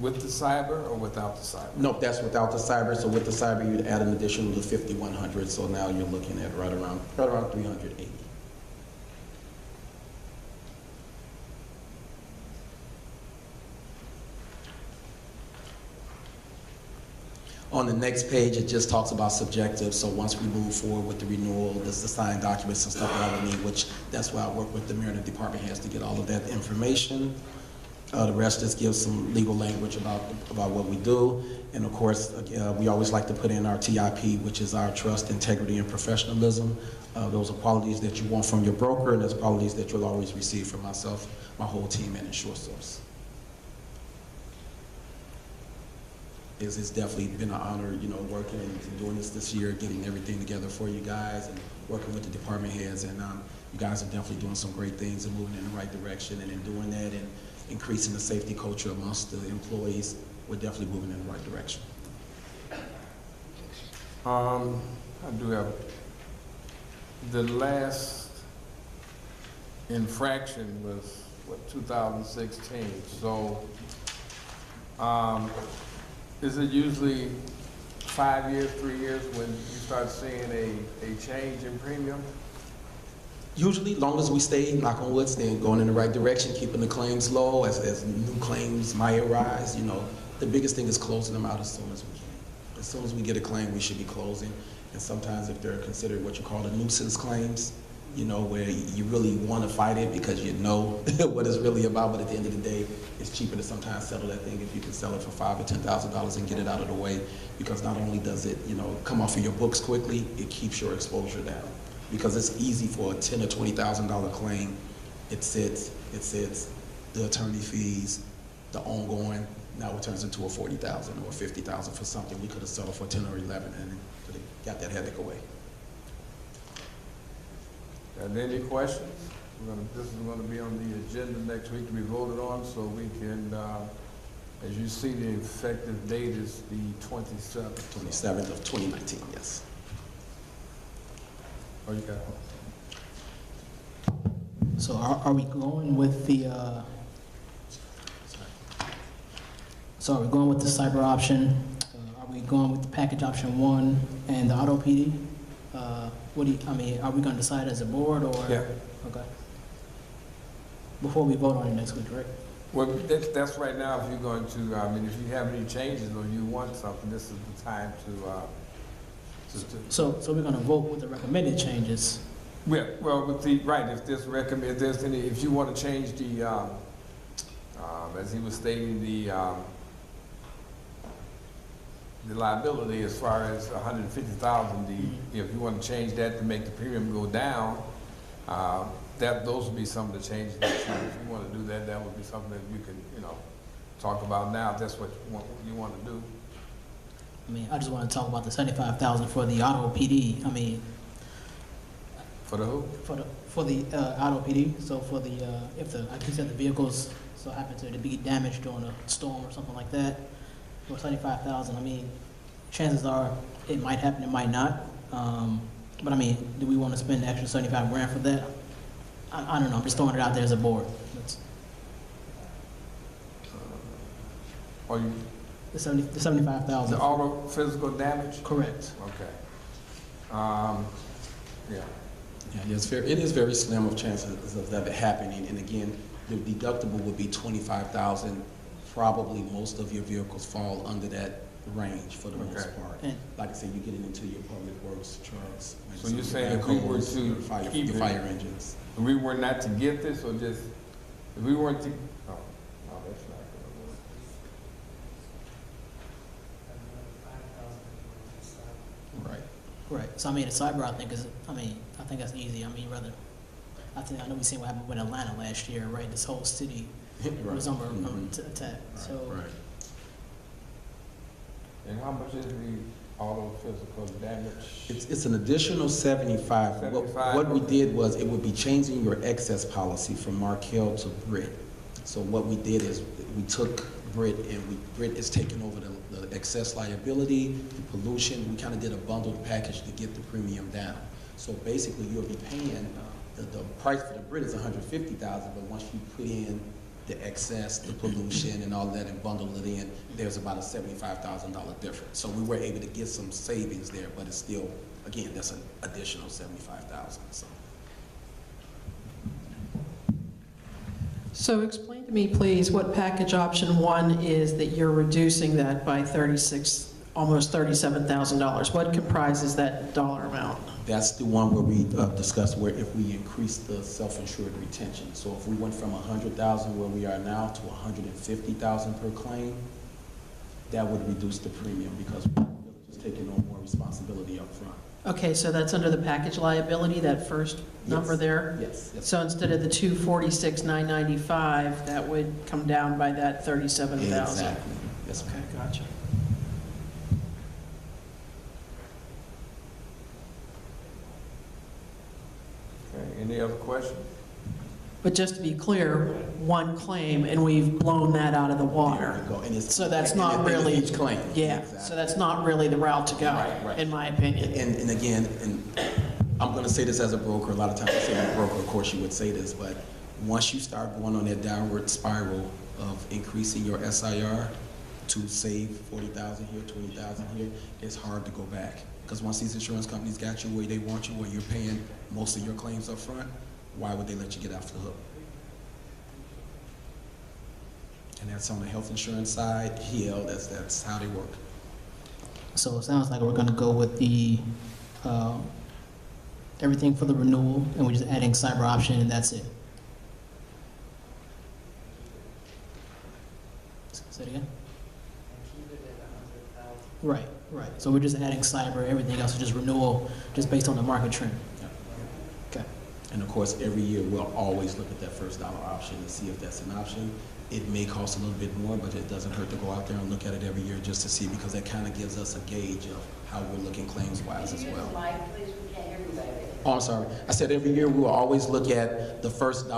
[SPEAKER 1] with the cyber or without the cyber?
[SPEAKER 5] Nope, that's without the cyber. So with the cyber, you'd add an additional to 5,100. So now you're looking at right around 380. On the next page, it just talks about subjective. So once we move forward with the renewal, there's the signed documents and stuff that I would need, which that's why I work with the mayor and the department heads to get all of that information. The rest just gives some legal language about what we do. And of course, we always like to put in our TIP, which is our trust, integrity, and professionalism. Those are qualities that you want from your broker, and those qualities that you'll always receive from myself, my whole team, and InsureSource. It's definitely been an honor, you know, working and doing this year, getting everything together for you guys, and working with the department heads. And you guys are definitely doing some great things and moving in the right direction. And in doing that and increasing the safety culture amongst the employees, we're definitely moving in the right direction.
[SPEAKER 1] I do have, the last infraction was, what, 2016. So, is it usually 5 years, 3 years when you start seeing a change in premium?
[SPEAKER 5] Usually, long as we stay, knock on wood, staying going in the right direction, keeping the claims low as new claims might arise, you know, the biggest thing is closing them out as soon as we can. As soon as we get a claim, we should be closing. And sometimes if they're considered what you call the nuisance claims, you know, where you really want to fight it because you know what it's really about, but at the end of the day, it's cheaper to sometimes settle that thing if you can sell it for $5,000 or $10,000 and get it out of the way, because not only does it, you know, come off of your books quickly, it keeps your exposure down. Because it's easy for a $10,000 or $20,000 claim. It sits, the attorney fees, the ongoing, now it turns into a $40,000 or $50,000 for something we could have settled for 10 or 11 and could have got that headache away.
[SPEAKER 1] Are there any questions? This is going to be on the agenda next week to be voted on, so we can, as you see, the effective date is the 27th.
[SPEAKER 5] 27th of 2019, yes.
[SPEAKER 1] Oh, you got it.
[SPEAKER 6] So are we going with the, so are we going with the cyber option? Are we going with the package option 1 and the auto PD? What do you, I mean, are we going to decide as a board or?
[SPEAKER 1] Yeah.
[SPEAKER 6] Okay. Before we vote on it next week, right?
[SPEAKER 1] Well, that's right now. If you're going to, I mean, if you have any changes or you want something, this is the time to.
[SPEAKER 6] So we're going to vote with the recommended changes.
[SPEAKER 1] Yeah, well, with the, right, if there's any, if you want to change the, as he was stating, the liability as far as 150,000, if you want to change that to make the premium go down, those would be some of the changes that if you want to do that, that would be something that you can, talk about now, if that's what you want to do.
[SPEAKER 6] I mean, I just want to talk about the 75,000 for the auto PD. I mean,
[SPEAKER 1] For the who?
[SPEAKER 6] for the auto PD. So for the if the, like you said, the vehicles so happen to be damaged during a storm or something like that, for 75,000. I mean, chances are it might happen, it might not. But I mean, do we want to spend the extra 75 grand for that? I don't know. I'm just throwing it out there as a board.
[SPEAKER 1] Or you,
[SPEAKER 6] The 75,000.
[SPEAKER 1] the auto physical damage?
[SPEAKER 6] Correct.
[SPEAKER 1] Okay. Yeah.
[SPEAKER 5] Yeah, it is very slim of chances of that happening. And again, the deductible would be 25,000. Probably most of your vehicles fall under that range for the most part.
[SPEAKER 6] And
[SPEAKER 5] Like I said, you get it into your public works trucks.
[SPEAKER 1] So you're saying if we were to
[SPEAKER 5] your
[SPEAKER 1] keep
[SPEAKER 5] your
[SPEAKER 1] it-
[SPEAKER 5] fire engines.
[SPEAKER 1] If we were not to get this, or just, if we weren't to, oh, no, that's not gonna work.
[SPEAKER 5] Right.
[SPEAKER 6] right. So I mean, the cyber, I think that's easy. I mean, I know we seen what happened with Atlanta last year, right? This whole city was under attack. So
[SPEAKER 5] Right.
[SPEAKER 1] And how much is the auto physical damage?
[SPEAKER 5] It's an additional 75.
[SPEAKER 1] 75,
[SPEAKER 5] What we
[SPEAKER 1] okay.
[SPEAKER 5] did was, it would be changing your excess policy from Markel to Brit. So what we did is, we took Brit, and Brit is taking over the excess liability, the pollution. We kind of did a bundled package to get the premium down. So basically, you'll be paying, the price for the Brit is $150,000, but once you put in the excess, the pollution, and all that, and bundle it in, there's about a $75,000 difference. So we were able to get some savings there, but it's still, again, that's an additional $75,000.
[SPEAKER 2] So explain to me, please, what package option 1 is that you're reducing that by almost $37,000. What comprises that dollar amount?
[SPEAKER 5] That's the one where we discussed where if we increase the self-insured retention. So if we went from 100,000 where we are now to 150,000 per claim, that would reduce the premium because we're just taking on more responsibility up front.
[SPEAKER 2] Okay, so that's under the package liability, that first number
[SPEAKER 5] Yes.
[SPEAKER 2] there?
[SPEAKER 5] Yes.
[SPEAKER 2] So instead of the $246,995, that would come down by that $37,000?
[SPEAKER 5] Exactly. Yes, ma'am.
[SPEAKER 2] Okay, gotcha.
[SPEAKER 1] Okay, any other questions?
[SPEAKER 2] But just to be clear, one claim, and we've blown that out of the
[SPEAKER 5] There
[SPEAKER 2] water.
[SPEAKER 5] we go. And it's,
[SPEAKER 2] So that's
[SPEAKER 5] and
[SPEAKER 2] not
[SPEAKER 5] it's
[SPEAKER 2] really,
[SPEAKER 5] each claim.
[SPEAKER 2] yeah,
[SPEAKER 5] Exactly.
[SPEAKER 2] so that's not really the route to go,
[SPEAKER 5] Right, right.
[SPEAKER 2] in my opinion.
[SPEAKER 5] And again, I'm going to say this as a broker. A lot of times I say as a broker, of course you would say this, but once you start going on that downward spiral of increasing your SIR to save 40,000 here, 20,000 here, it's hard to go back. Because once these insurance companies got you where they want you, where you're paying most of your claims up front, why would they let you get off the hook? And that's on the health insurance side. That's how they work.
[SPEAKER 6] So it sounds like we're going to go with the everything for the renewal, and we're just adding cyber option, and that's it. Say it again. Right, right. So we're just adding cyber. Everything else is just renewal, just based on the market trend. Okay.
[SPEAKER 5] And of course, every year we'll always look at that first dollar option and see if that's an option. It may cost a little bit more, but it doesn't hurt to go out there and look at it every year just to see, because that kind of gives us a gauge of how we're looking claims-wise as well. Oh, I'm sorry. I said every year we will always look at the first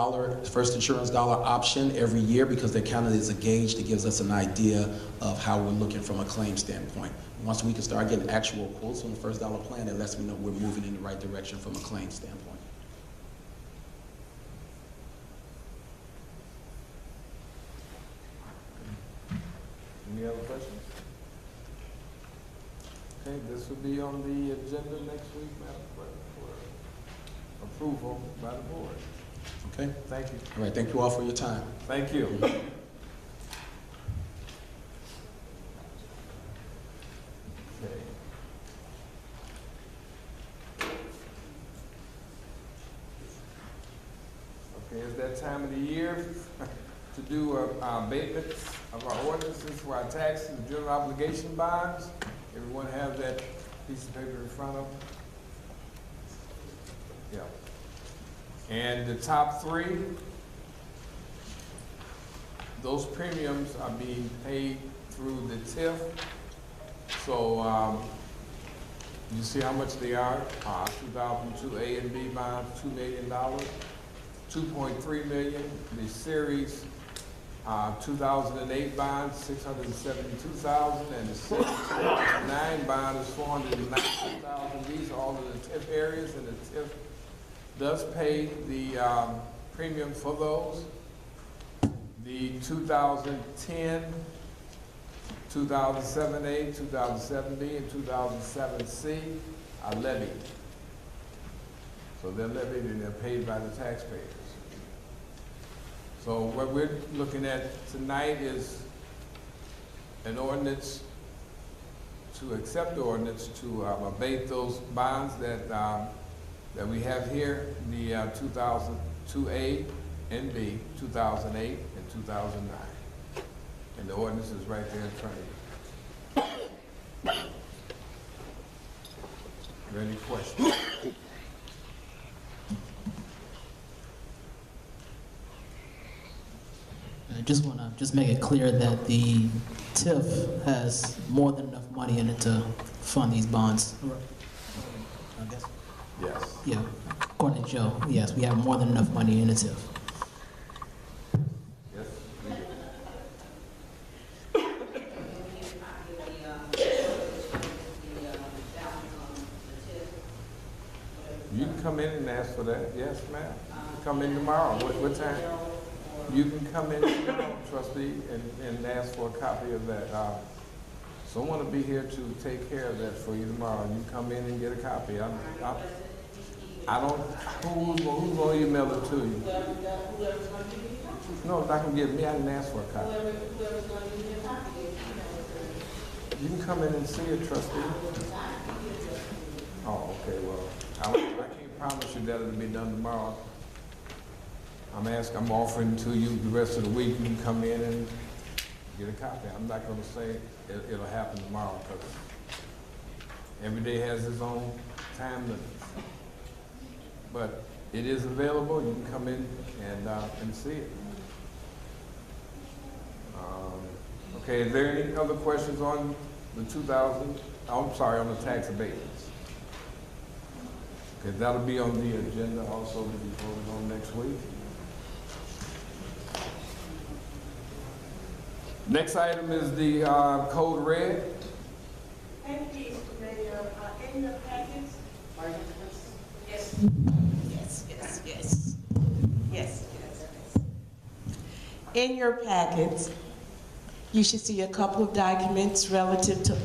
[SPEAKER 5] insurance dollar option every year, because that kind of is a gauge that gives us an idea of how we're looking from a claim standpoint. Once we can start getting actual quotes on the first dollar plan, it lets me know we're moving in the right direction from a claim standpoint.
[SPEAKER 1] Any other questions? Okay, this will be on the agenda next week, Madam Clerk, for approval by the board.
[SPEAKER 5] Okay?
[SPEAKER 1] Thank you.
[SPEAKER 5] All right. Thank you all for your time.
[SPEAKER 1] Thank you. Okay. Okay, it's that time of the year to do our abatements of our ordinances for our taxes and general obligation bonds. Everyone have that piece of paper in front of them? Yeah. And the top three, those premiums are being paid through the TIF. So you see how much they are? 2002 A and B bonds, $2 million, 2.3 million. The series 2008 bond, 672,000, and the 79 bond is 492,000. These are all of the TIF areas, and the TIF does pay the premium for those. The 2010, 2007A, 2007B, and 2007C are levied. So they're levied and they're paid by the taxpayers. So what we're looking at tonight is an ordinance to accept the ordinance to abate those bonds that we have here, the 2002A and B, 2008 and 2009. And the ordinance is right there in front of you. Are there any questions?
[SPEAKER 6] I just want to make it clear that the TIF has more than enough money in it to fund these bonds. I guess.
[SPEAKER 1] Yes.
[SPEAKER 6] Yeah, according to Joe, yes, we have more than enough money in the TIF.
[SPEAKER 1] Yes. You can come in and ask for that. Yes, ma'am. Come in tomorrow. What time? You can come in tomorrow, trustee, and ask for a copy of that. Someone will be here to take care of that for you tomorrow. You come in and get a copy. I don't, who's going to email it to you? No, it's not going to give me. I didn't ask for a copy. You can come in and see it, trustee. Oh, okay, well, I can't promise you that it'll be done tomorrow. I'm offering to you the rest of the week. You can come in and get a copy. I'm not going to say it'll happen tomorrow because every day has its own time limit. But it is available. You can come in and see it. Okay, is there any other questions on the 2000? I'm sorry, on the tax abatements. Okay, that'll be on the agenda also to be voted on next week. Next item is the code red.
[SPEAKER 7] And please, Mayor, in your packets. Yes. Yes. In your packets, you should see a couple of documents relative to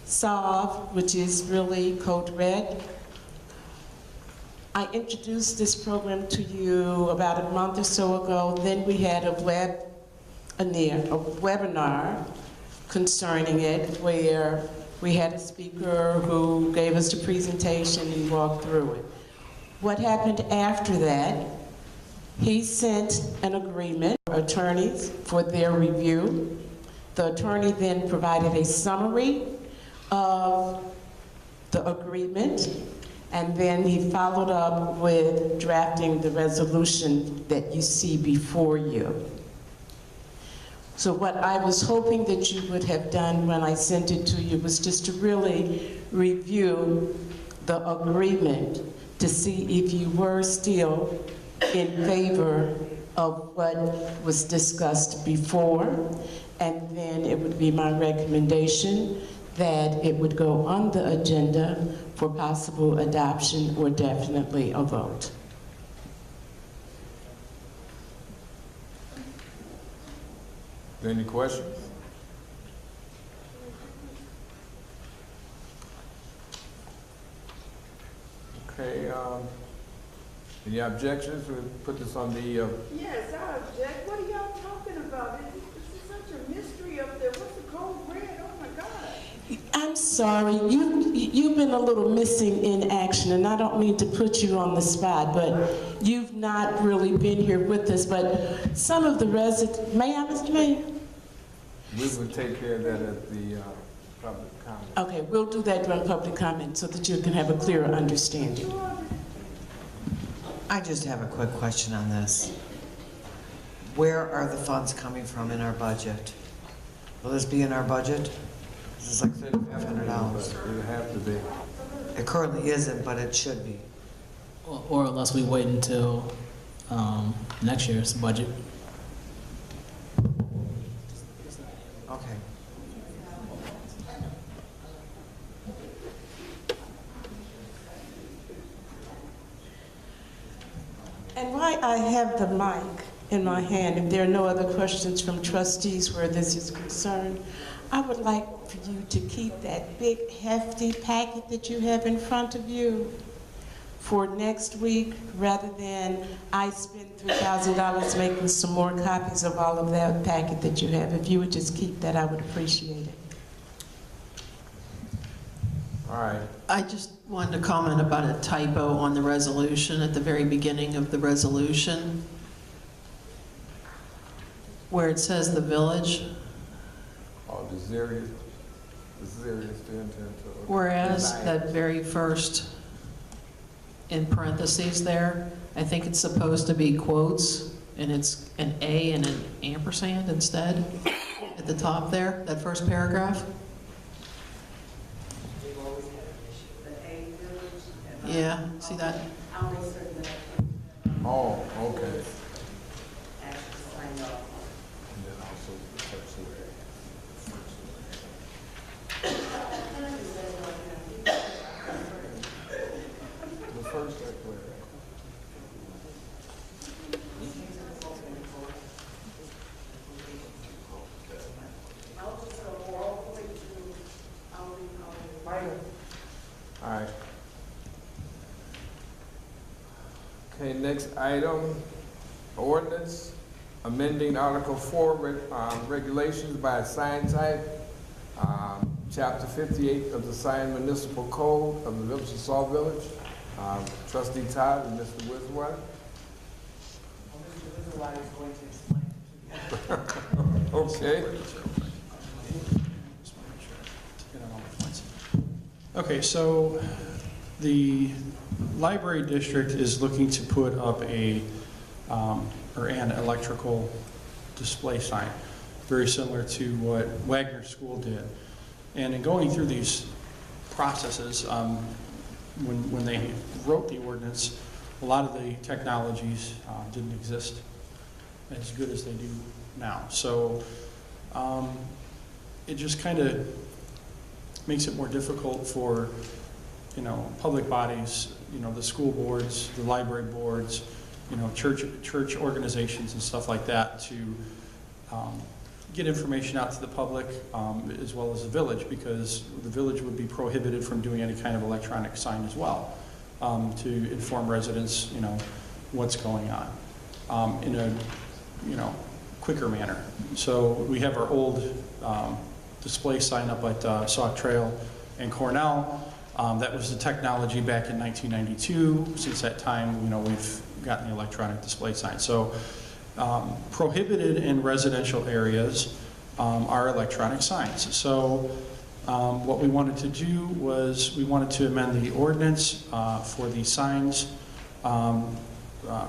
[SPEAKER 7] Sauk, which is really code red. I introduced this program to you about a month or so ago. Then we had a webinar concerning it where we had a speaker who gave us the presentation and walked through it. What happened after that, he sent an agreement for attorneys for their review. The attorney then provided a summary of the agreement, and then he followed up with drafting the resolution that you see before you. So what I was hoping that you would have done when I sent it to you was just to really review the agreement to see if you were still in favor of what was discussed before, and then it would be my recommendation that it would go on the agenda for possible adoption or definitely a vote.
[SPEAKER 1] Any questions? Okay, any objections? We'll put this on the,
[SPEAKER 7] Yes, I object. What are y'all talking about? This is such a mystery up there. What's the code red? Oh my God.
[SPEAKER 6] I'm sorry, you've been a little missing in action, and I don't mean to put you on the spot, but you've not really been here with us, but some of the residents, may I, Mr. Mayor?
[SPEAKER 1] we will take care of that at the public comment.
[SPEAKER 6] Okay, we'll do that during public comment so that you can have a clearer understanding.
[SPEAKER 8] I just have a quick question on this. Where are the funds coming from in our budget? Will this be in our budget? This is like $3,500.
[SPEAKER 1] It would have to be.
[SPEAKER 8] It currently isn't, but it should be.
[SPEAKER 6] Or unless we wait until next year's budget.
[SPEAKER 8] Okay.
[SPEAKER 7] And while I have the mic in my hand, if there are no other questions from trustees where this is concerned, I would like for you to keep that big hefty packet that you have in front of you for next week, rather than I spend $3,000 making some more copies of all of that packet that you have. If you would just keep that, I would appreciate it.
[SPEAKER 1] All right.
[SPEAKER 2] I just wanted to comment about a typo on the resolution at the very beginning of the resolution, where it says the village,
[SPEAKER 1] Oh, the serious the intent to.
[SPEAKER 2] whereas
[SPEAKER 1] design.
[SPEAKER 2] that very first, in parentheses there, I think it's supposed to be quotes, and it's an A and an ampersand instead at the top there, that first paragraph. Yeah, see that?
[SPEAKER 1] Oh, okay. And then also the first the first declaration. All right. Okay, next item, ordinance, amending Article 4 regulations by sign type, Chapter 58 of the Signed Municipal Code of the Village of Sauk Village. Trustee Todd and Mr. Wiswat.
[SPEAKER 8] Mr. Wiswat is going to explain.
[SPEAKER 1] Okay.
[SPEAKER 3] Okay, so the library district is looking to put up an electrical display sign, very similar to what Wagner School did. And in going through these processes, when they wrote the ordinance, a lot of the technologies didn't exist as good as they do now. So it just kind of makes it more difficult for, public bodies, the school boards, the library boards, church organizations and stuff like that to get information out to the public as well as the village, because the village would be prohibited from doing any kind of electronic sign as well to inform residents, what's going on in a, quicker manner. So we have our old display sign up at Sauk Trail and Cornell. That was the technology back in 1992. Since that time, we've gotten the electronic display sign. So prohibited in residential areas are electronic signs. So what we wanted to do was we wanted to amend the ordinance for the signs,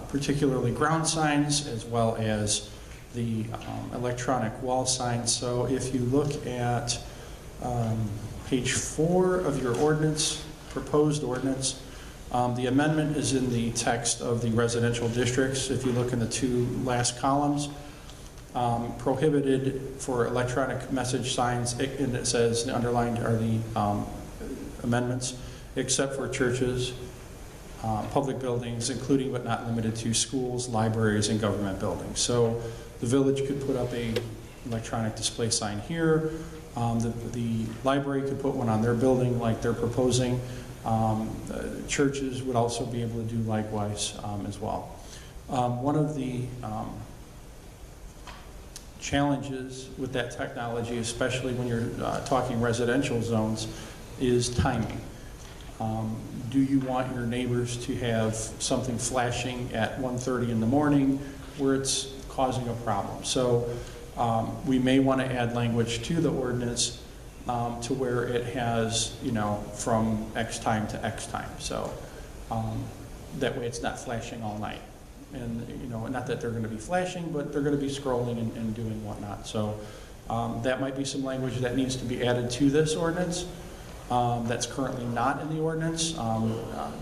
[SPEAKER 3] particularly ground signs, as well as the electronic wall signs. So if you look at page 4 of your ordinance, proposed ordinance, the amendment is in the text of the residential districts. If you look in the 2 last columns, prohibited for electronic message signs, and it says, the underlined are the amendments, except for churches, public buildings, including but not limited to schools, libraries, and government buildings. So the village could put up a electronic display sign here. The library could put one on their building like they're proposing. Churches would also be able to do likewise as well. One of the challenges with that technology, especially when you're talking residential zones, is timing. Do you want your neighbors to have something flashing at 1:30 in the morning where it's causing a problem? So we may want to add language to the ordinance to where it has, from X time to X time. So That way it's not flashing all night. And, you know, not that they're going to be flashing, but they're going to be scrolling and doing whatnot. So that might be some language that needs to be added to this ordinance that's currently not in the ordinance.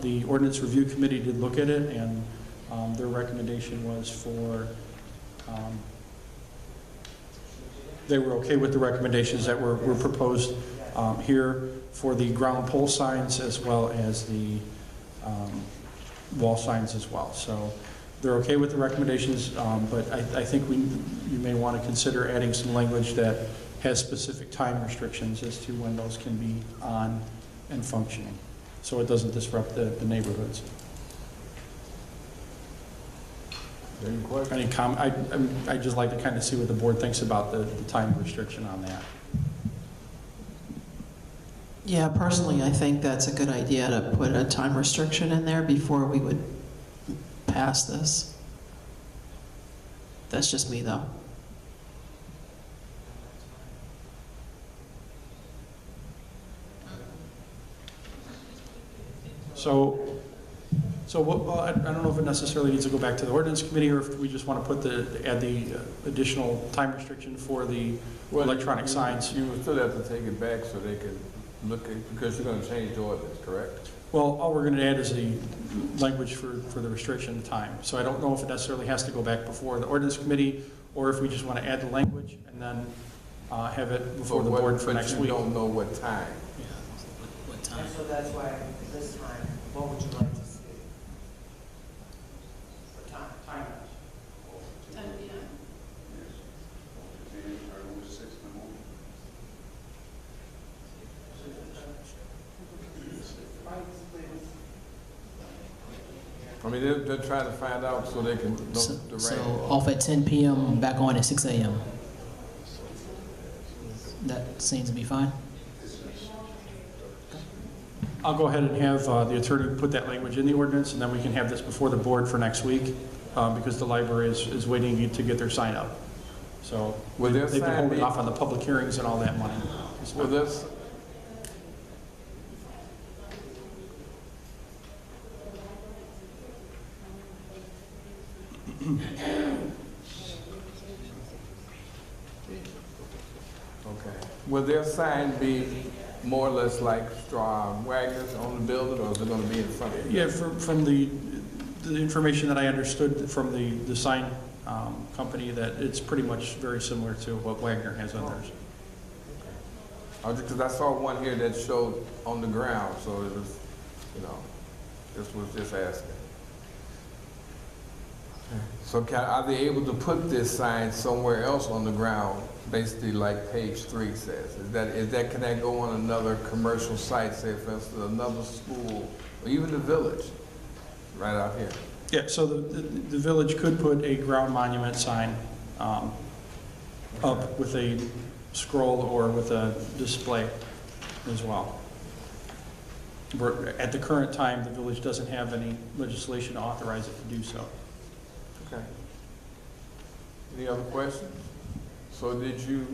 [SPEAKER 3] The Ordinance Review Committee did look at it, and their recommendation was for, they were okay with the recommendations that were proposed here for the ground pole signs as well as the wall signs as well. So they're okay with the recommendations, but I think you may want to consider adding some language that has specific time restrictions as to when those can be on and functioning, so it doesn't disrupt the neighborhoods.
[SPEAKER 1] Any questions?
[SPEAKER 3] Any I'd just like to kind of see what the board thinks about the time restriction on that.
[SPEAKER 2] Yeah, personally, I think that's a good idea to put a time restriction in there before we would pass this. That's just me, though.
[SPEAKER 3] So what, well, I don't know if it necessarily needs to go back to the ordinance committee, or if we just want to put add the additional time restriction for the electronic signs.
[SPEAKER 1] You would still have to take it back so they could look at, because you're going to change the ordinance, correct?
[SPEAKER 3] Well, all we're going to add is the language for the restriction time. So I don't know if it necessarily has to go back before the ordinance committee, or if we just want to add the language and then have it before the board for next week.
[SPEAKER 1] But you don't know what time.
[SPEAKER 6] Yeah, what time?
[SPEAKER 8] And so that's why this time, what would you like to see? For time?
[SPEAKER 3] Time.
[SPEAKER 2] 10 p.m.
[SPEAKER 1] I mean, they're trying to find out so they can know the
[SPEAKER 6] So
[SPEAKER 1] range.
[SPEAKER 6] off at 10 p.m., back on at 6 a.m. That seems to be fine.
[SPEAKER 3] I'll go ahead and have the attorney put that language in the ordinance, and then we can have this before the board for next week, because the library is waiting to get their sign up. So
[SPEAKER 1] Will their
[SPEAKER 3] they've been
[SPEAKER 1] sign
[SPEAKER 3] holding
[SPEAKER 1] be-
[SPEAKER 3] off on the public hearings and all that money.
[SPEAKER 1] Well, this, okay. Will their sign be more or less like Wagner's on the building, or is it going to be in front of you?
[SPEAKER 3] Yeah, from the information that I understood from the sign company, that it's pretty much very similar to what Wagner has on theirs.
[SPEAKER 1] Because I saw one here that showed on the ground, so it was, you know, this was just asking. So are they able to put this sign somewhere else on the ground, basically like page 3 says? Can that go on another commercial site, say for instance, another school, or even the village, right out here?
[SPEAKER 3] Yeah, so the village could put a ground monument sign up with a scroll or with a display as well. At the current time, the village doesn't have any legislation to authorize it to do so.
[SPEAKER 1] Okay. Any other questions? So what did you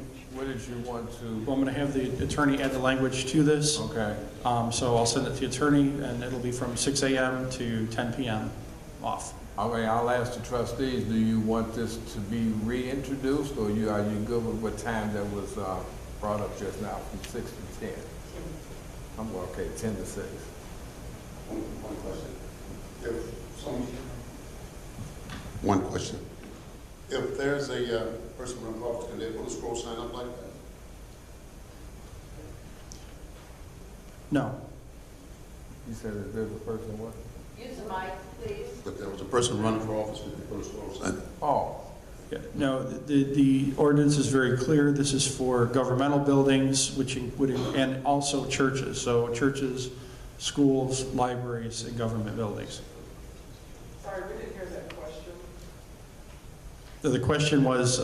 [SPEAKER 1] want to?
[SPEAKER 3] Well, I'm going to have the attorney add the language to this.
[SPEAKER 1] Okay.
[SPEAKER 3] So I'll send it to the attorney, and it'll be from 6 a.m. to 10 p.m. off.
[SPEAKER 1] Okay, I'll ask the trustees, do you want this to be reintroduced, or are you good with what time that was brought up just now, from 6 to 10? I'm okay, 10 to 6.
[SPEAKER 9] One question. One question. If there's a person running off, can they put a scroll sign up like that?
[SPEAKER 3] No.
[SPEAKER 1] You said if there's a person what?
[SPEAKER 10] Use the mic, please.
[SPEAKER 9] If there was a person running for office, could they put a scroll sign?
[SPEAKER 1] Oh,
[SPEAKER 3] Yeah, no, the ordinance is very clear. This is for governmental buildings, and also churches. So churches, schools, libraries, and government buildings.
[SPEAKER 11] Sorry, we didn't hear that question.
[SPEAKER 3] The question was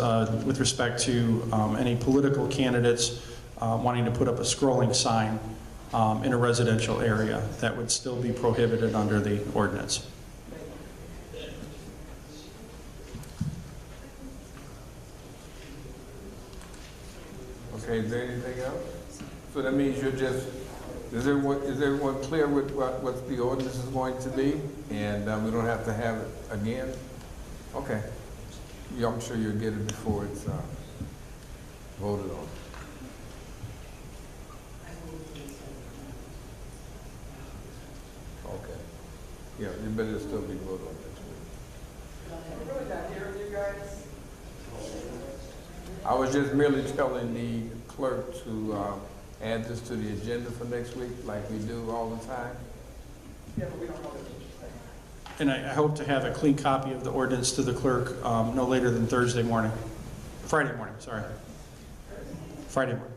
[SPEAKER 3] with respect to any political candidates wanting to put up a scrolling sign in a residential area that would still be prohibited under the ordinance.
[SPEAKER 1] okay, is there anything else? So that means you're just Is everyone clear with what the ordinance is going to be? And we don't have to have it again? Okay. Yeah, I'm sure you'll get it before it's voted on. Okay. Yeah, you better still be voted on next week.
[SPEAKER 11] I'm really not hearing you guys.
[SPEAKER 1] I was just merely telling the clerk to add this to the agenda for next week, like we do all the time.
[SPEAKER 11] Yeah, but we don't know what you're saying.
[SPEAKER 3] And I hope to have a clean copy of the ordinance to the clerk no later than Friday morning, sorry. Friday morning.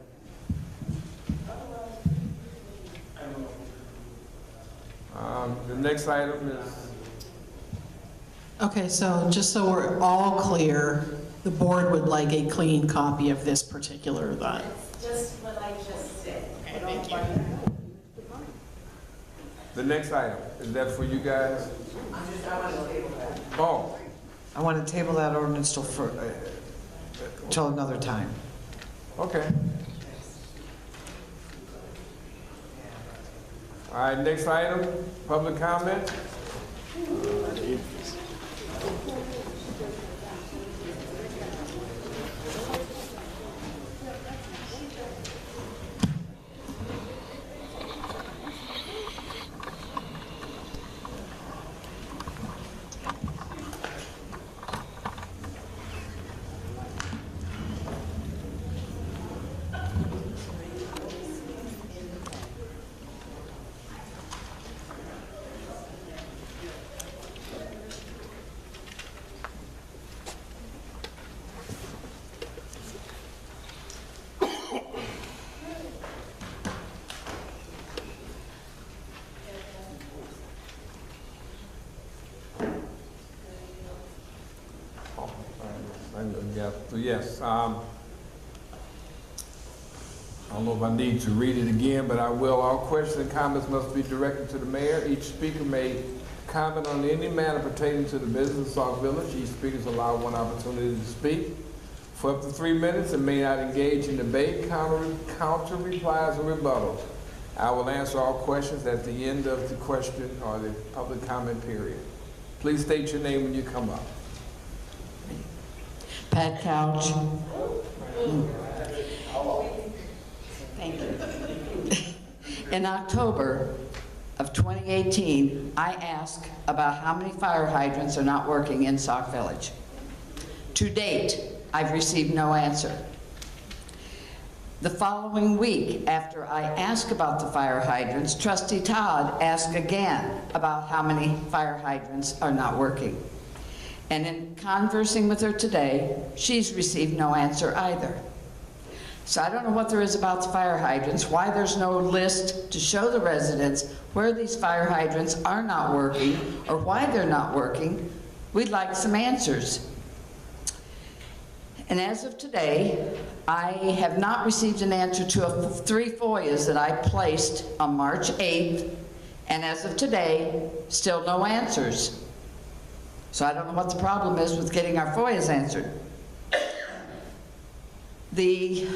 [SPEAKER 1] The next item is,
[SPEAKER 2] Okay, so just so we're all clear, the board would like a clean copy of this particular event.
[SPEAKER 10] Just what I just said.
[SPEAKER 2] Thank you.
[SPEAKER 1] the next item, is that for you guys? Oh,
[SPEAKER 8] I want to table that ordinance till another time.
[SPEAKER 1] okay. All right, next item, public comment. Yes, I don't know if I need to read it again, but I will. All questions and comments must be directed to the mayor. Each speaker may comment on any matter pertaining to the business of Sauk Village. Each speaker is allowed one opportunity to speak for up to 3 minutes and may not engage in debate, counter replies, or rebuttals. I will answer all questions at the end of the question or the public comment period. Please state your name when you come up.
[SPEAKER 12] Pat Couch. Thank you. In October of 2018, I asked about how many fire hydrants are not working in Sauk Village. To date, I've received no answer. The following week, after I asked about the fire hydrants, Trustee Todd asked again about how many fire hydrants are not working. And in conversing with her today, she's received no answer either. So I don't know what there is about the fire hydrants, why there's no list to show the residents where these fire hydrants are not working or why they're not working. We'd like some answers. And as of today, I have not received an answer to 3 FOIAs that I placed on March 8th, and as of today, still no answers. So I don't know what the problem is with getting our FOIAs answered. The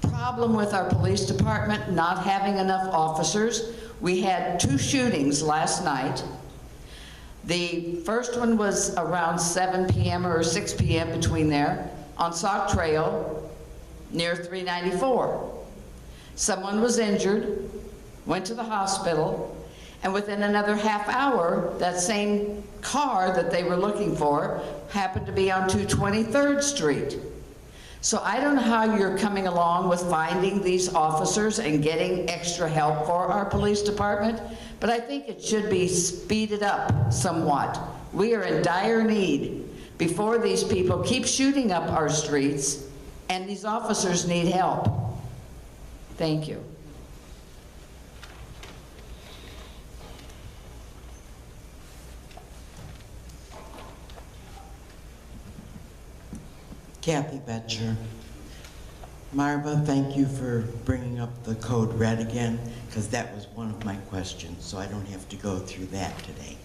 [SPEAKER 12] problem with our police department not having enough officers, we had 2 shootings last night. The first one was around 7 p.m. or 6 p.m. between there on Sauk Trail near 394. Someone was injured, went to the hospital, and within another half hour, that same car that they were looking for happened to be on 223rd Street. So I don't know how you're coming along with finding these officers and getting extra help for our police department, but I think it should be speeded up somewhat. We are in dire need before these people keep shooting up our streets, and these officers need help. Thank you.
[SPEAKER 13] Kathy Betcher. Marva, thank you for bringing up the code red again, because that was one of my questions, so I don't have to go through that today.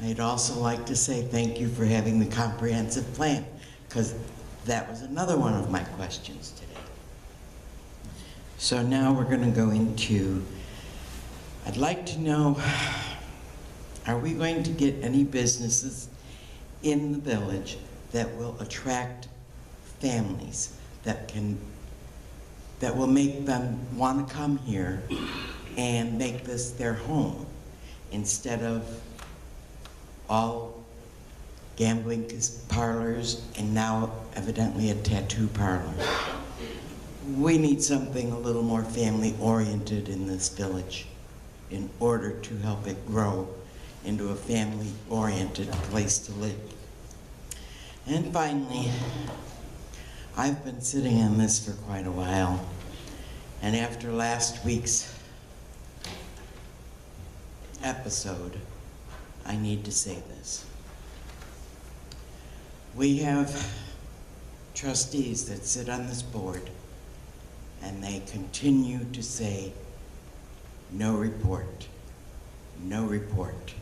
[SPEAKER 13] I'd also like to say thank you for having the comprehensive plan, because that was another one of my questions today. So now we're going to go into, I'd like to know, are we going to get any businesses in the village that will attract families, that will make them want to come here and make this their home instead of all gambling parlors and now evidently a tattoo parlor? We need something a little more family-oriented in this village in order to help it grow into a family-oriented place to live. And finally, I've been sitting on this for quite a while, and after last week's episode, I need to say this. We have trustees that sit on this board, and they continue to say, no report, no report.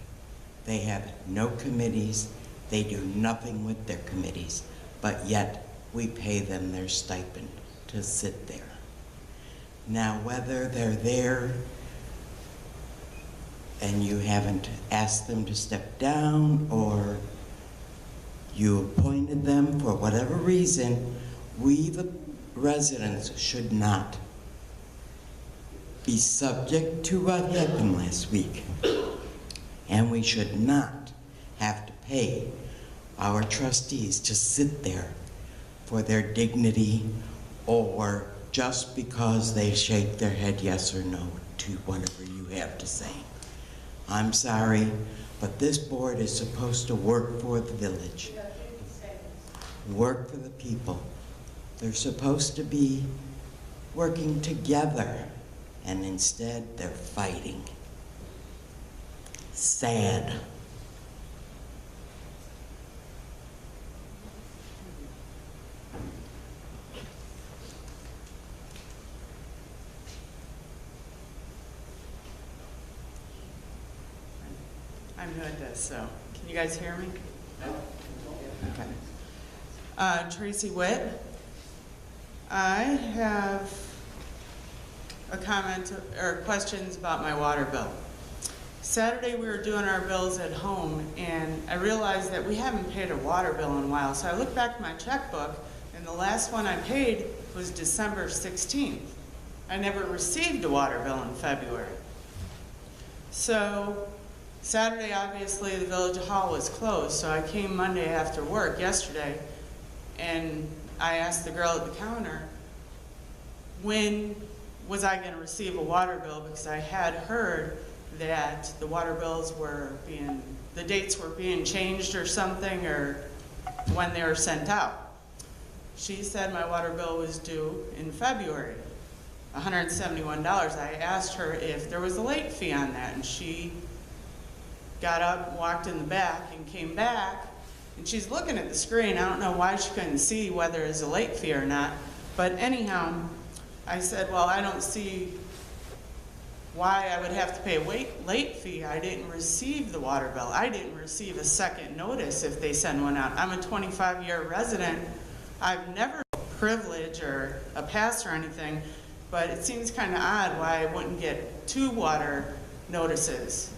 [SPEAKER 13] They have no committees, they do nothing with their committees, but yet we pay them their stipend to sit there. Now, whether they're there and you haven't asked them to step down or you appointed them for whatever reason, we, the residents, should not be subject to what happened last week. And we should not have to pay our trustees to sit there for their dignity or just because they shake their head yes or no to whatever you have to say. I'm sorry, but this board is supposed to work for the village, work for the people. They're supposed to be working together, and instead they're fighting. Sad.
[SPEAKER 14] I'm new at this, so can you guys hear me? Okay. Tracy Witt. I have a comment or questions about my water bill. Saturday we were doing our bills at home and I realized that we haven't paid a water bill in a while. So I looked back at my checkbook and the last one I paid was December 16th. I never received a water bill in February. So Saturday, obviously, the village hall was closed, so I came Monday after work yesterday, and I asked the girl at the counter, when was I going to receive a water bill, because I had heard that the water bills were the dates were being changed or something, or when they were sent out. She said my water bill was due in February, $171. I asked her if there was a late fee on that, and she got up, walked in the back, and came back, and she's looking at the screen. I don't know why she couldn't see whether it's a late fee or not, but anyhow, I said, well, I don't see why I would have to pay a late fee. I didn't receive the water bill. I didn't receive a second notice if they send one out. I'm a 25-year resident. I've never had a privilege or a pass or anything, but it seems kind of odd why I wouldn't get 2 water notices.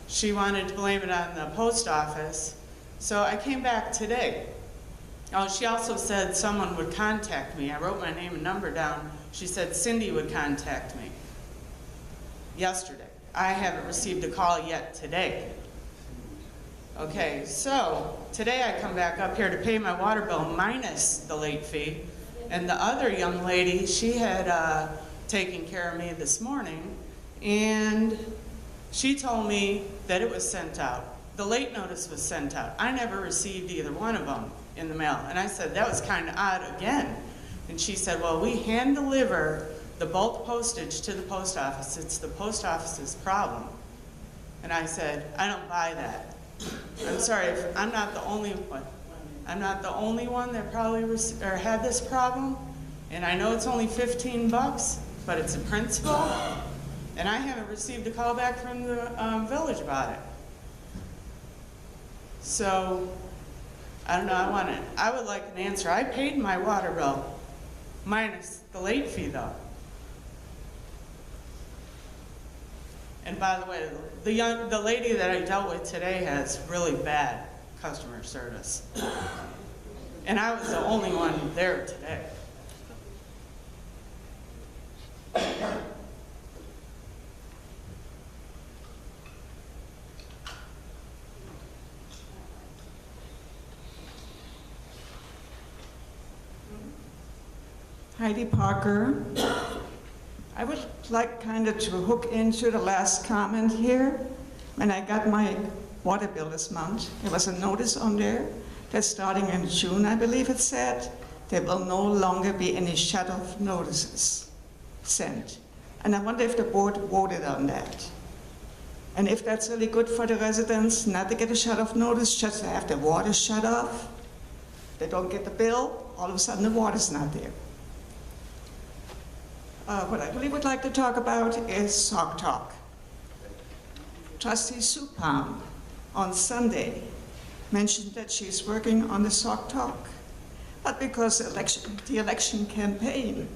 [SPEAKER 14] She wanted to blame it on the post office, so I came back today. Oh, she also said someone would contact me. I wrote my name and number down. She said Cindy would contact me yesterday. I haven't received a call yet today. Okay, so today I come back up here to pay my water bill minus the late fee, and the other young lady, she had taken care of me this morning, and she told me that it was sent out. The late notice was sent out. I never received either one of them in the mail. And I said, that was kind of odd again. And she said, well, we hand deliver the bulk postage to the post office. It's the post office's problem. And I said, I don't buy that. I'm sorry, if I'm not the only one. I'm not the only one that probably had this problem. And I know it's only $15, but it's a principle. And I haven't received a call back from the village about it. So, I don't know, I would like an answer. I paid my water bill, minus the late fee though. And by the way, the lady that I dealt with today has really bad customer service. And I was the only one there today.
[SPEAKER 15] Heidi Parker. I would like kind of to hook into the last comment here. When I got my water bill this month, there was a notice on there that starting in June, I believe it said, there will no longer be any shut-off notices sent. And I wonder if the board voted on that. And if that's really good for the residents, not to get a shut-off notice, just to have the water shut off. They don't get the bill, all of a sudden the water's not there. What I really would like to talk about is Sauk Talk. Trustee Supam on Sunday mentioned that she's working on the Sauk Talk, but because the election campaign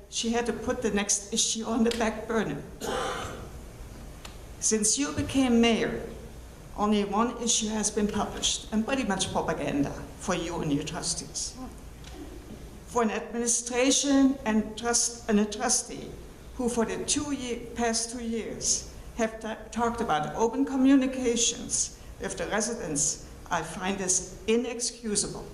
[SPEAKER 15] she had to put the next issue on the back burner. Since you became mayor, only one issue has been published, and pretty much propaganda for you and your trustees. For an administration and a trustee who for the past 2 years have talked about open communications with the residents, I find this inexcusable.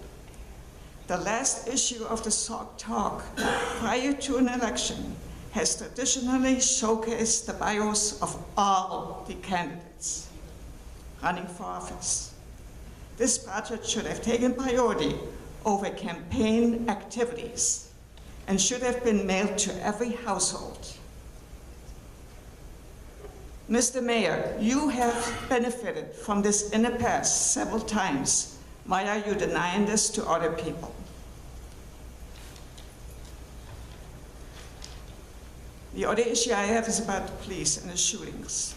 [SPEAKER 15] The last issue of the Sauk Talk prior to an election has traditionally showcased the bios of all the candidates running for office. This project should have taken priority over campaign activities and should have been mailed to every household. Mr. Mayor, you have benefited from this in the past several times. Why are you denying this to other people? The other issue I have is about the police and the shootings.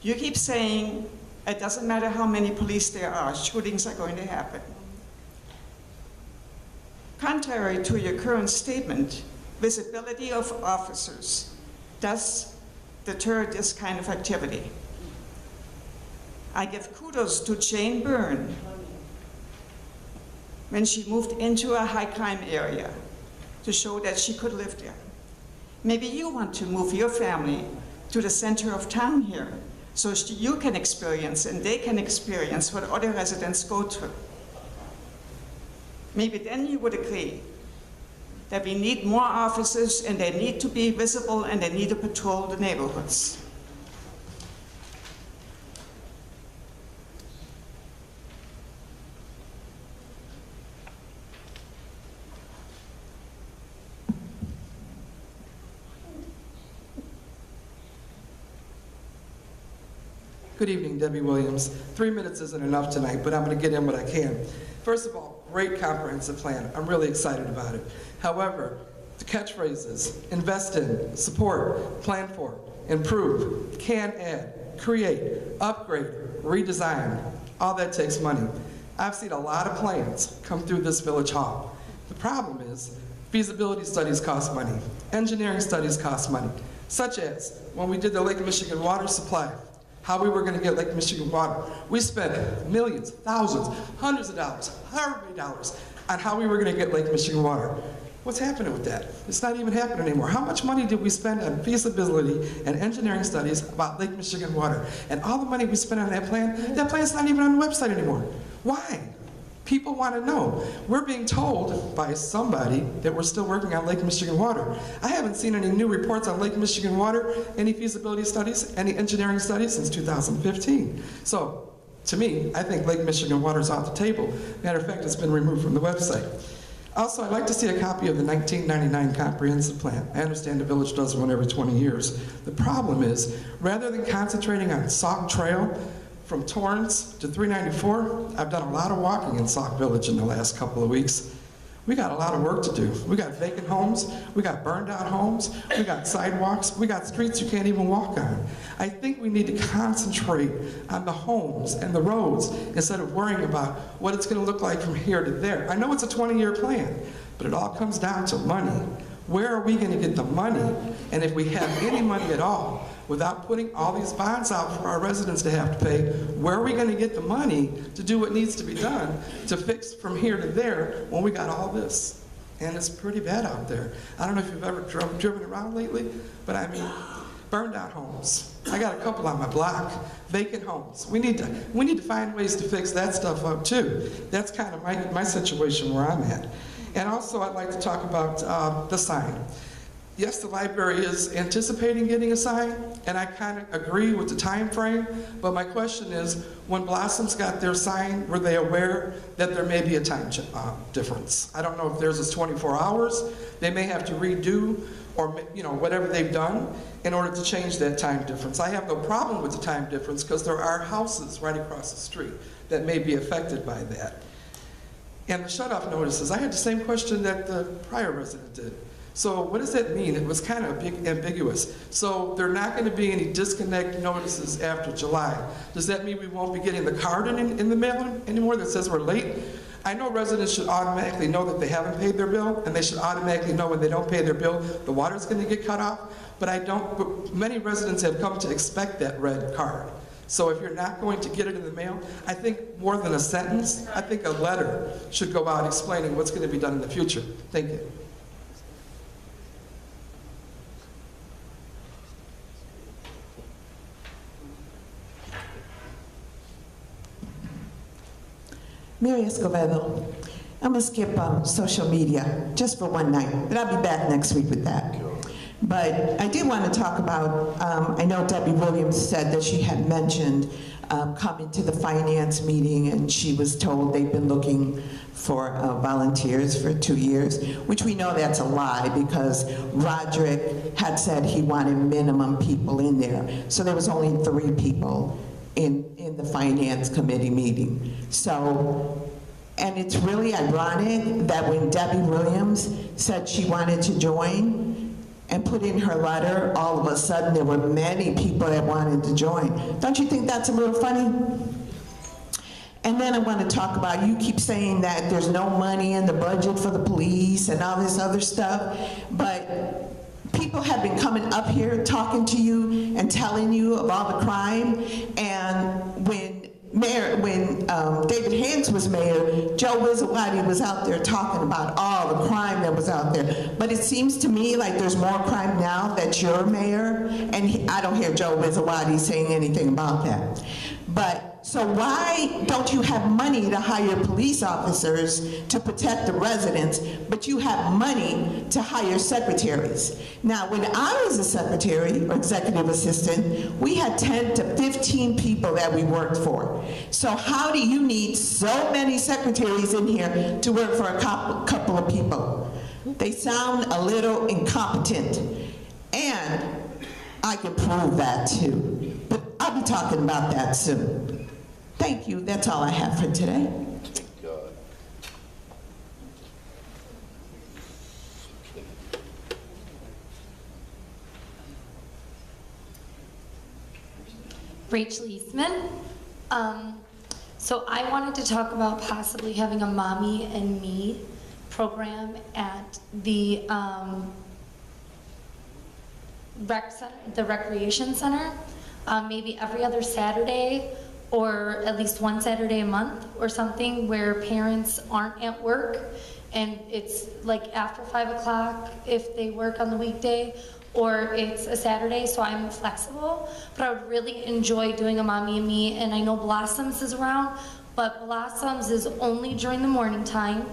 [SPEAKER 15] You keep saying it doesn't matter how many police there are, shootings are going to happen. Contrary to your current statement, visibility of officers does deter this kind of activity. I give kudos to Jane Byrne when she moved into a high crime area to show that she could live there. Maybe you want to move your family to the center of town here so you can experience and they can experience what other residents go through. Maybe then you would agree that we need more officers and they need to be visible and they need to patrol the neighborhoods.
[SPEAKER 16] Good evening, Debbie Williams. 3 minutes isn't enough tonight, but I'm going to get in what I can. First of all, great comprehensive plan. I'm really excited about it. However, the catchphrases, invest in, support, plan for, improve, can add, create, upgrade, redesign, all that takes money. I've seen a lot of plans come through this village hall. The problem is feasibility studies cost money, engineering studies cost money, such as when we did the Lake Michigan water supply, how we were going to get Lake Michigan water. We spent millions, thousands, hundreds of dollars, however many dollars, on how we were going to get Lake Michigan water. What's happening with that? It's not even happening anymore. How much money did we spend on feasibility and engineering studies about Lake Michigan water? And all the money we spent on that plan's not even on the website anymore. Why? People want to know. We're being told by somebody that we're still working on Lake Michigan water. I haven't seen any new reports on Lake Michigan water, any feasibility studies, any engineering studies since 2015. So, to me, I think Lake Michigan water is off the table. Matter of fact, it's been removed from the website. Also, I'd like to see a copy of the 1999 comprehensive plan. I understand the village does one every 20 years. The problem is, rather than concentrating on Sauk Trail, from Torrance to 394, I've done a lot of walking in Sauk Village in the last couple of weeks. We got a lot of work to do. We got vacant homes, we got burned out homes, we got sidewalks, we got streets you can't even walk on. I think we need to concentrate on the homes and the roads instead of worrying about what it's gonna look like from here to there. I know it's a 20-year plan, but it all comes down to money. Where are we gonna get the money? And if we have any money at all, without putting all these bonds out for our residents to have to pay, where are we going to get the money to do what needs to be done to fix from here to there when we got all this? And it's pretty bad out there. I don't know if you've ever driven around lately, but I mean, burned out homes. I got a couple on my block, vacant homes. We need to find ways to fix that stuff up too. That's kind of my situation where I'm at. And also I'd like to talk about the sign. Yes, the library is anticipating getting a sign, and I kind of agree with the time frame, but my question is, when Blossoms got their sign, were they aware that there may be a time difference? I don't know if theirs is 24 hours. They may have to redo or whatever they've done in order to change that time difference. I have no problem with the time difference because there are houses right across the street that may be affected by that. And the shut-off notices, I had the same question that the prior resident did. So what does that mean? It was kind of ambiguous. So there are not going to be any disconnect notices after July. Does that mean we won't be getting the card in the mail anymore that says we're late? I know residents should automatically know that they haven't paid their bill, and they should automatically know when they don't pay their bill, the water's going to get cut off. But many residents have come to expect that red card. So if you're not going to get it in the mail, I think more than a sentence, I think a letter should go out explaining what's going to be done in the future. Thank you.
[SPEAKER 7] Mary Escobedo. I'm going to skip social media just for one night, but I'll be back next week with that. But I did want to talk about, I know Debbie Williams said that she had mentioned coming to the finance meeting, and she was told they've been looking for volunteers for 2 years, which we know that's a lie because Roderick had said he wanted minimum people in there. So there was only 3 people in the finance committee meeting. So, and it's really ironic that when Debbie Williams said she wanted to join and put in her letter, all of a sudden there were many people that wanted to join. Don't you think that's a little funny? And then I want to talk about, you keep saying that there's no money in the budget for the police and all this other stuff, but people have been coming up here talking to you and telling you of all the crime. And when David Hanks was mayor, Joe Wizawati was out there talking about all the crime that was out there. But it seems to me like there's more crime now that you're mayor, and I don't hear Joe Wizawati saying anything about that. But so why don't you have money to hire police officers to protect the residents, but you have money to hire secretaries? Now, when I was a secretary or executive assistant, we had 10 to 15 people that we worked for. So how do you need so many secretaries in here to work for a couple of people? They sound a little incompetent, and I can prove that too. But I'll be talking about that soon. Thank you. That's all I have for today.
[SPEAKER 17] Rachel Eastman. So I wanted to talk about possibly having a Mommy and Me program at the recreation center, maybe every other Saturday, or at least one Saturday a month or something, where parents aren't at work, and it's like after 5 o'clock if they work on the weekday, or it's a Saturday, so I'm flexible. But I would really enjoy doing a Mommy and Me, and I know Blossoms is around, but Blossoms is only during the morning time,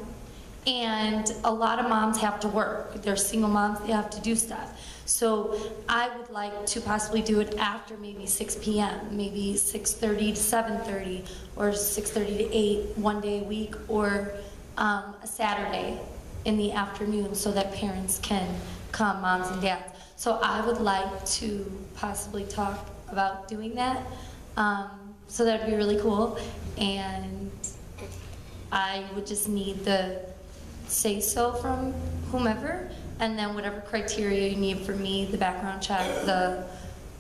[SPEAKER 17] and a lot of moms have to work. They're single moms, they have to do stuff. So I would like to possibly do it after maybe 6 p.m., maybe 6:30 to 7:30, or 6:30 to 8, one day a week, or a Saturday in the afternoon, so that parents can come, moms and dads. So I would like to possibly talk about doing that. So that would be really cool. And I would just need the say-so from whomever, and then whatever criteria you need for me, the background check, the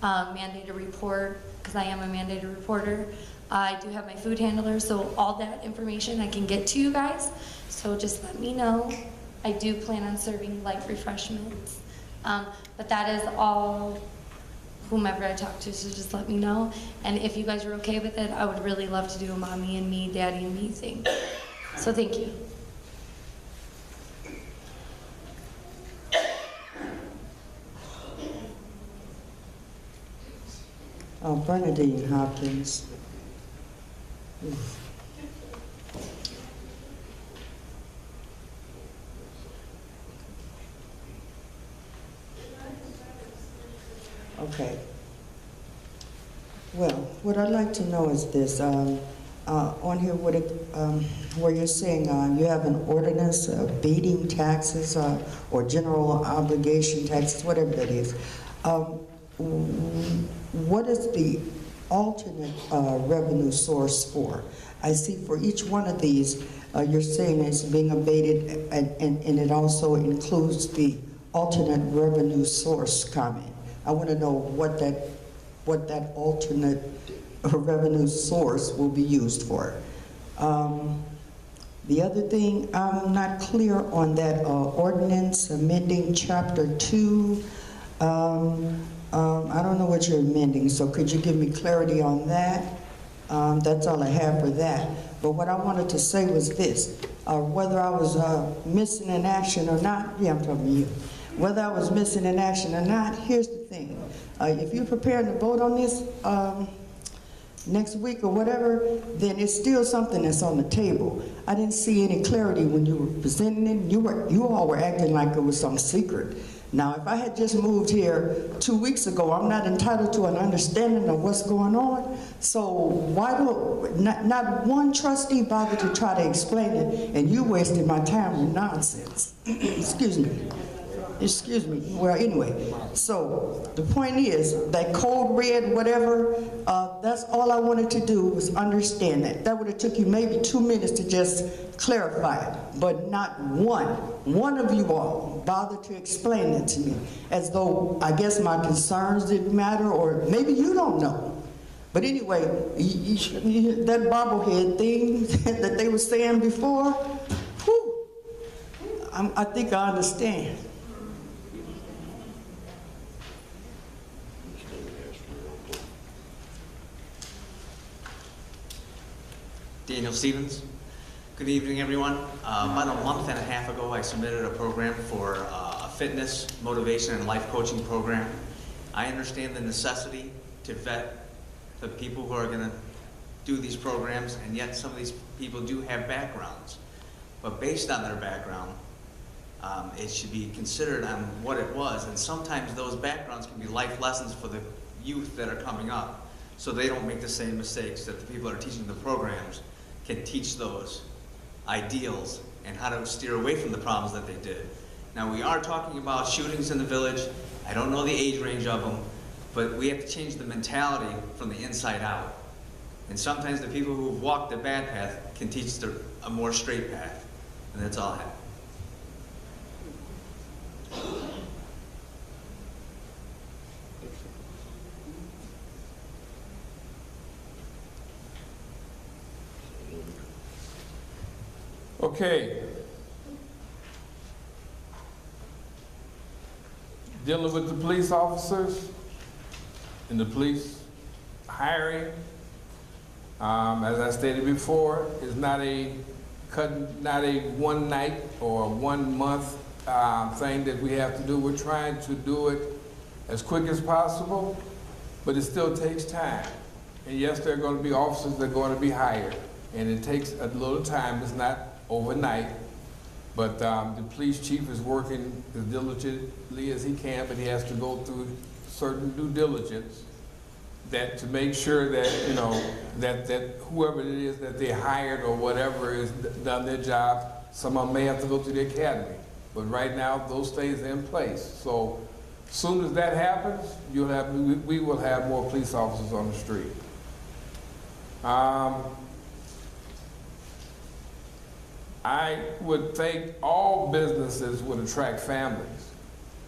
[SPEAKER 17] mandated report, because I am a mandated reporter. I do have my food handler, so all that information I can get to you guys. So just let me know. I do plan on serving light refreshments. But that is all whomever I talk to, so just let me know. And if you guys are okay with it, I would really love to do a mommy and me, daddy and me thing. So thank you.
[SPEAKER 13] Bernadine Hopkins. Okay. Well, what I'd like to know is this. On here, where you're saying you have an ordinance of beating taxes or general obligation taxes, whatever that is. What is the alternate revenue source for? I see for each one of these, you're saying it's being abated, and it also includes the alternate revenue source comment. I want to know what that alternate revenue source will be used for. The other thing, I'm not clear on that ordinance amending Chapter 2. I don't know what you're amending, so could you give me clarity on that? That's all I have for that. But what I wanted to say was this, whether I was missing in action or not, yeah, I'm talking to you. Whether I was missing in action or not, here's the thing. If you're prepared to vote on this next week or whatever, then it's still something that's on the table. I didn't see any clarity when you were presenting it. You all were acting like it was some secret. Now, if I had just moved here 2 weeks ago, I'm not entitled to an understanding of what's going on. So why don't not one trustee bother to try to explain it, and you wasted my time with nonsense. Excuse me. Excuse me. Well, anyway, so the point is that code red, whatever, that's all I wanted to do was understand that. That would have took you maybe 2 minutes to just clarify it, but not one of you all bothered to explain it to me, as though I guess my concerns didn't matter, or maybe you don't know. But anyway, that bobblehead thing that they were saying before, whew, I think I understand.
[SPEAKER 18] Daniel Stevens. Good evening, everyone. About a month and a half ago, I submitted a program for a fitness, motivation, and life coaching program. I understand the necessity to vet the people who are going to do these programs, and yet some of these people do have backgrounds. But based on their background, it should be considered on what it was, and sometimes those backgrounds can be life lessons for the youth that are coming up, so they don't make the same mistakes that the people that are teaching the programs can teach those ideals and how to steer away from the problems that they did. Now, we are talking about shootings in the village. I don't know the age range of them, but we have to change the mentality from the inside out. And sometimes the people who've walked the bad path can teach a more straight path. And that's all I have.
[SPEAKER 1] Okay. Dealing with the police officers and the police hiring, as I stated before, is not a one night or 1 month thing that we have to do. We're trying to do it as quick as possible, but it still takes time. And yes, there are going to be officers that are going to be hired, and it takes a little time. It's not overnight, but the police chief is working as diligently as he can, but he has to go through certain due diligence that to make sure that, you know, that whoever it is that they hired or whatever has done their job. Some of them may have to go to the academy, but right now those things are in place. So as soon as that happens, we will have more police officers on the street. I would think all businesses would attract families,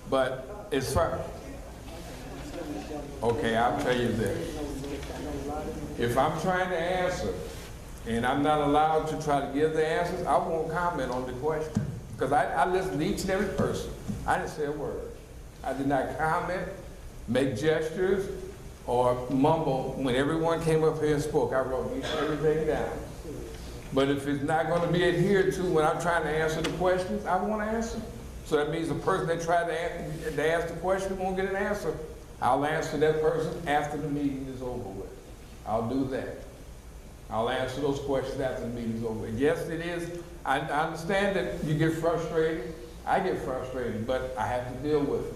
[SPEAKER 1] but as far, okay, I'll tell you this. If I'm trying to answer and I'm not allowed to try to give the answers, I won't comment on the question, because I listened to each and every person. I didn't say a word. I did not comment make gestures or mumble. When everyone came up here and spoke, I wrote everything down. But if it's not going to be adhered to when I'm trying to answer the questions, I won't answer. So that means the person that tried to ask the question won't get an answer. I'll answer that person after the meeting is over with. I'll do that. I'll answer those questions after the meeting is over with. Yes, it is. I understand that you get frustrated. I get frustrated, but I have to deal with it.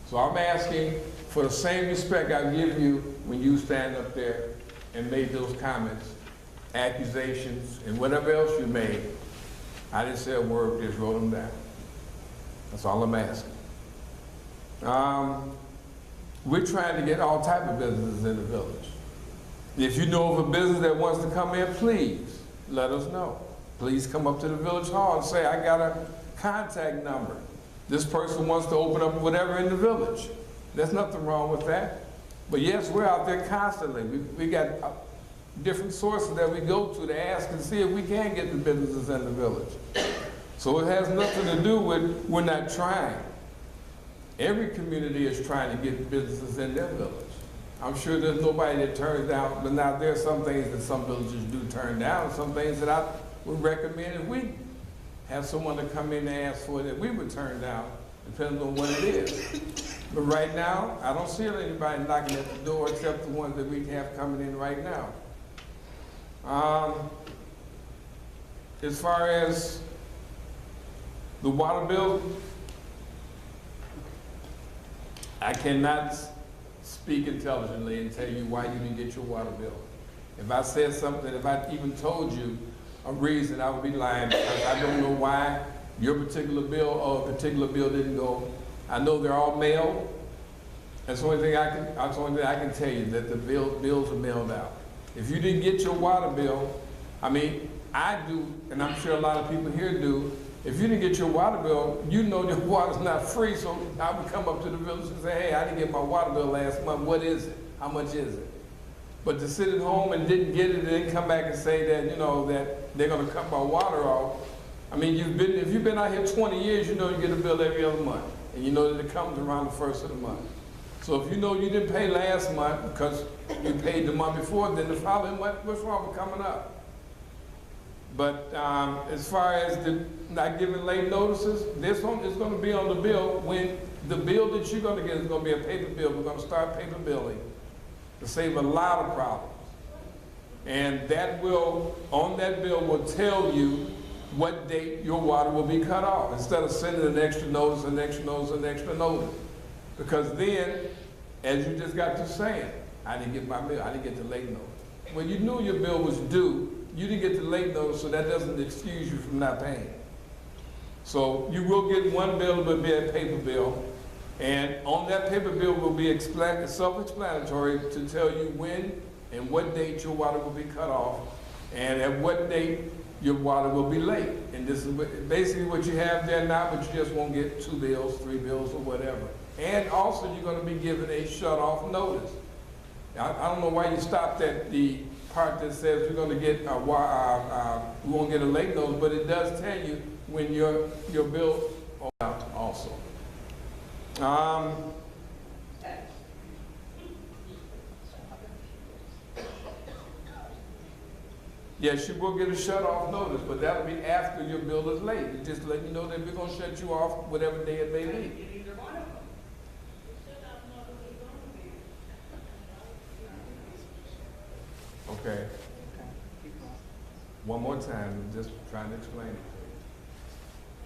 [SPEAKER 1] So I'm asking for the same respect I give you when you stand up there and made those comments, accusations, and whatever else you made. I didn't say a word, just wrote them down. That's all I'm asking. We're trying to get all type of businesses in the village. If you know of a business that wants to come in, please let us know. Please come up to the village hall and say, I got a contact number. This person wants to open up whatever in the village. There's nothing wrong with that. But yes, we're out there constantly. We got different sources that we go to ask and see if we can get the businesses in the village. So it has nothing to do with we're not trying. Every community is trying to get businesses in their village. I'm sure there's nobody that turns down, but now there are some things that some villages do turn down, some things that I would recommend if we have someone to come in and ask for that we would turn down, depending on what it is. But right now, I don't see anybody knocking at the door except the ones that we have coming in right now. As far as the water bill, I cannot speak intelligently and tell you why you didn't get your water bill. If I said something, if I even told you a reason, I would be lying, because I don't know why your particular bill or a particular bill didn't go. I know they're all mailed. That's the only thing I can tell you, that the bills are mailed out. If you didn't get your water bill, I mean, I do, and I'm sure a lot of people here do. If you didn't get your water bill, you know your water's not free, so I would come up to the village and say, hey, I didn't get my water bill last month. What is it? How much is it? But to sit at home and didn't get it and then come back and say that, you know, that they're going to cut my water off. I mean, if you've been out here 20 years, you know you get a bill every other month. And you know that it comes around the first of the month. So if you know you didn't pay last month because you paid the month before, then the following month, what's wrong with coming up? But as far as the not giving late notices, this one is going to be on the bill. When the bill that you're going to get is going to be a paper bill. We're going to start paper billing to save a lot of problems. And that will, on that bill, will tell you what date your water will be cut off, instead of sending an extra notice, an extra notice, an extra notice. Because then, as you just got to saying, I didn't get my bill, I didn't get the late notice. When you knew your bill was due, you didn't get the late notice, so that doesn't excuse you from not paying. So you will get one bill, but be a paper bill. And on that paper bill will be self-explanatory to tell you when and what date your water will be cut off, and at what date your water will be late. And this is basically what you have there now, but you just won't get 2 bills, 3 bills, or whatever. And also you're going to be given a shut-off notice. I don't know why you stopped at the part that says you're going to get we won't get a late notice, but it does tell you when your bill also. Yes, you will get a shut-off notice, but that'll be after your bill is late. It just let you know that we're going to shut you off whatever day it may be. Okay. One more time, I'm just trying to explain it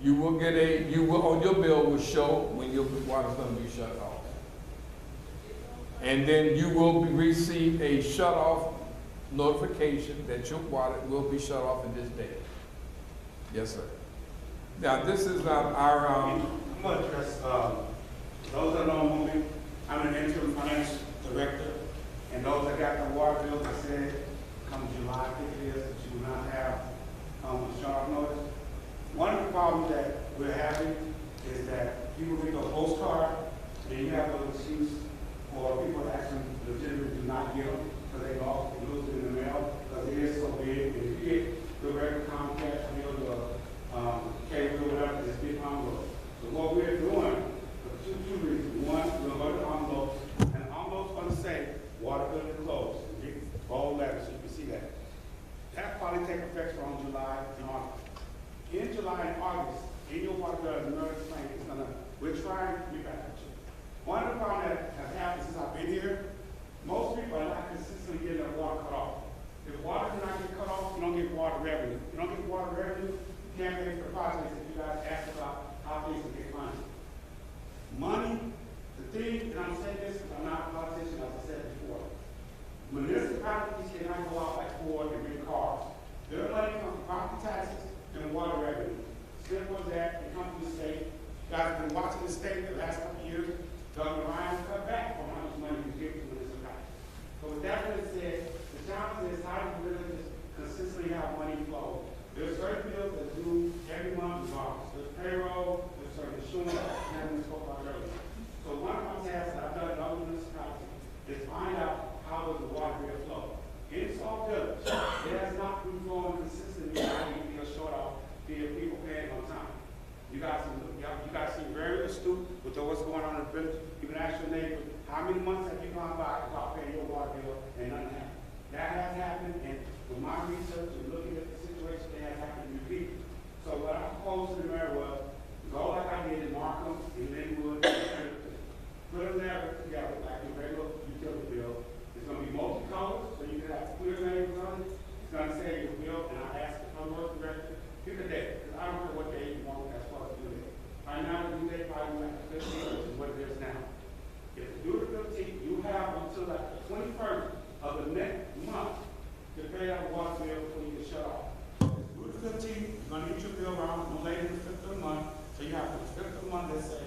[SPEAKER 1] to you. You will get on your bill will show when your water's going to be shut off. And then you will receive a shut-off notification that your water will be shut off at this date. Yes, sir. Now, this is our...
[SPEAKER 19] I'm going to address, those that know me, I'm an interim finance director, and those that got the water bills that said, come July 50th, that you will not have a shut-off notice. One of the problems that we're having is that people read a postcard, and you have an excuse for people that actually legitimately do not get them, because they lost and lose it in the mail, because it is so big. And if you get the regular Comcast bill, the cable, whatever, it's big envelopes. So what we're doing, for two reasons. One, we're going to envelopes water bill, as Mary explained, we're trying to get back at you. One of the problems that has happened since I've been here, most people are not consistently getting their water cut off. If water cannot get cut off, you don't get water revenue. You don't get water revenue, you can't pay for projects that you guys asked about how things can get money. Money, the thing, and I'm saying this because I'm not a politician, as I said before. Municipalities cannot go out like Ford and bring cars. Their money comes from property taxes and water revenue. Simple as that, it comes from the state. You guys have been watching the state the last couple of years. Governor Ryan cut back on how much money you give to municipalities. So with that being said, the challenge is how do you really just consistently have money flow? There's certain bills that do every month regardless. There's payroll, there's certain insurance, and we spoke about earlier. So one of my tasks that I've done in other municipalities is find out how does the water bill flow. In Sauk Village, it has not been flowing consistently. I need to be a short off being people paying on time. You guys seem very astute with what's going on in the village. You can ask your neighbor, how many months have you gone by without paying your water bill and nothing happened? That has happened, and with my research and looking at the situation, that has happened to people. So what I proposed to the mayor was, go like I did in Markham, in Linwood, put them there together like a regular utility bill. It's going to be multicolored, so you can have clear names on it. It's going to say your bill, and I asked the public director, pick a day, because I don't know what day you want as far as due date. Right now, the due date probably like the 15th, which is what it is now. If you do the 15th, you have until like the 21st of the next month to pay that water bill before you get shut off. If you do the 15th, you're going to get your bill around no later than the 5th of the month, so you have from the 5th of the month, let's say,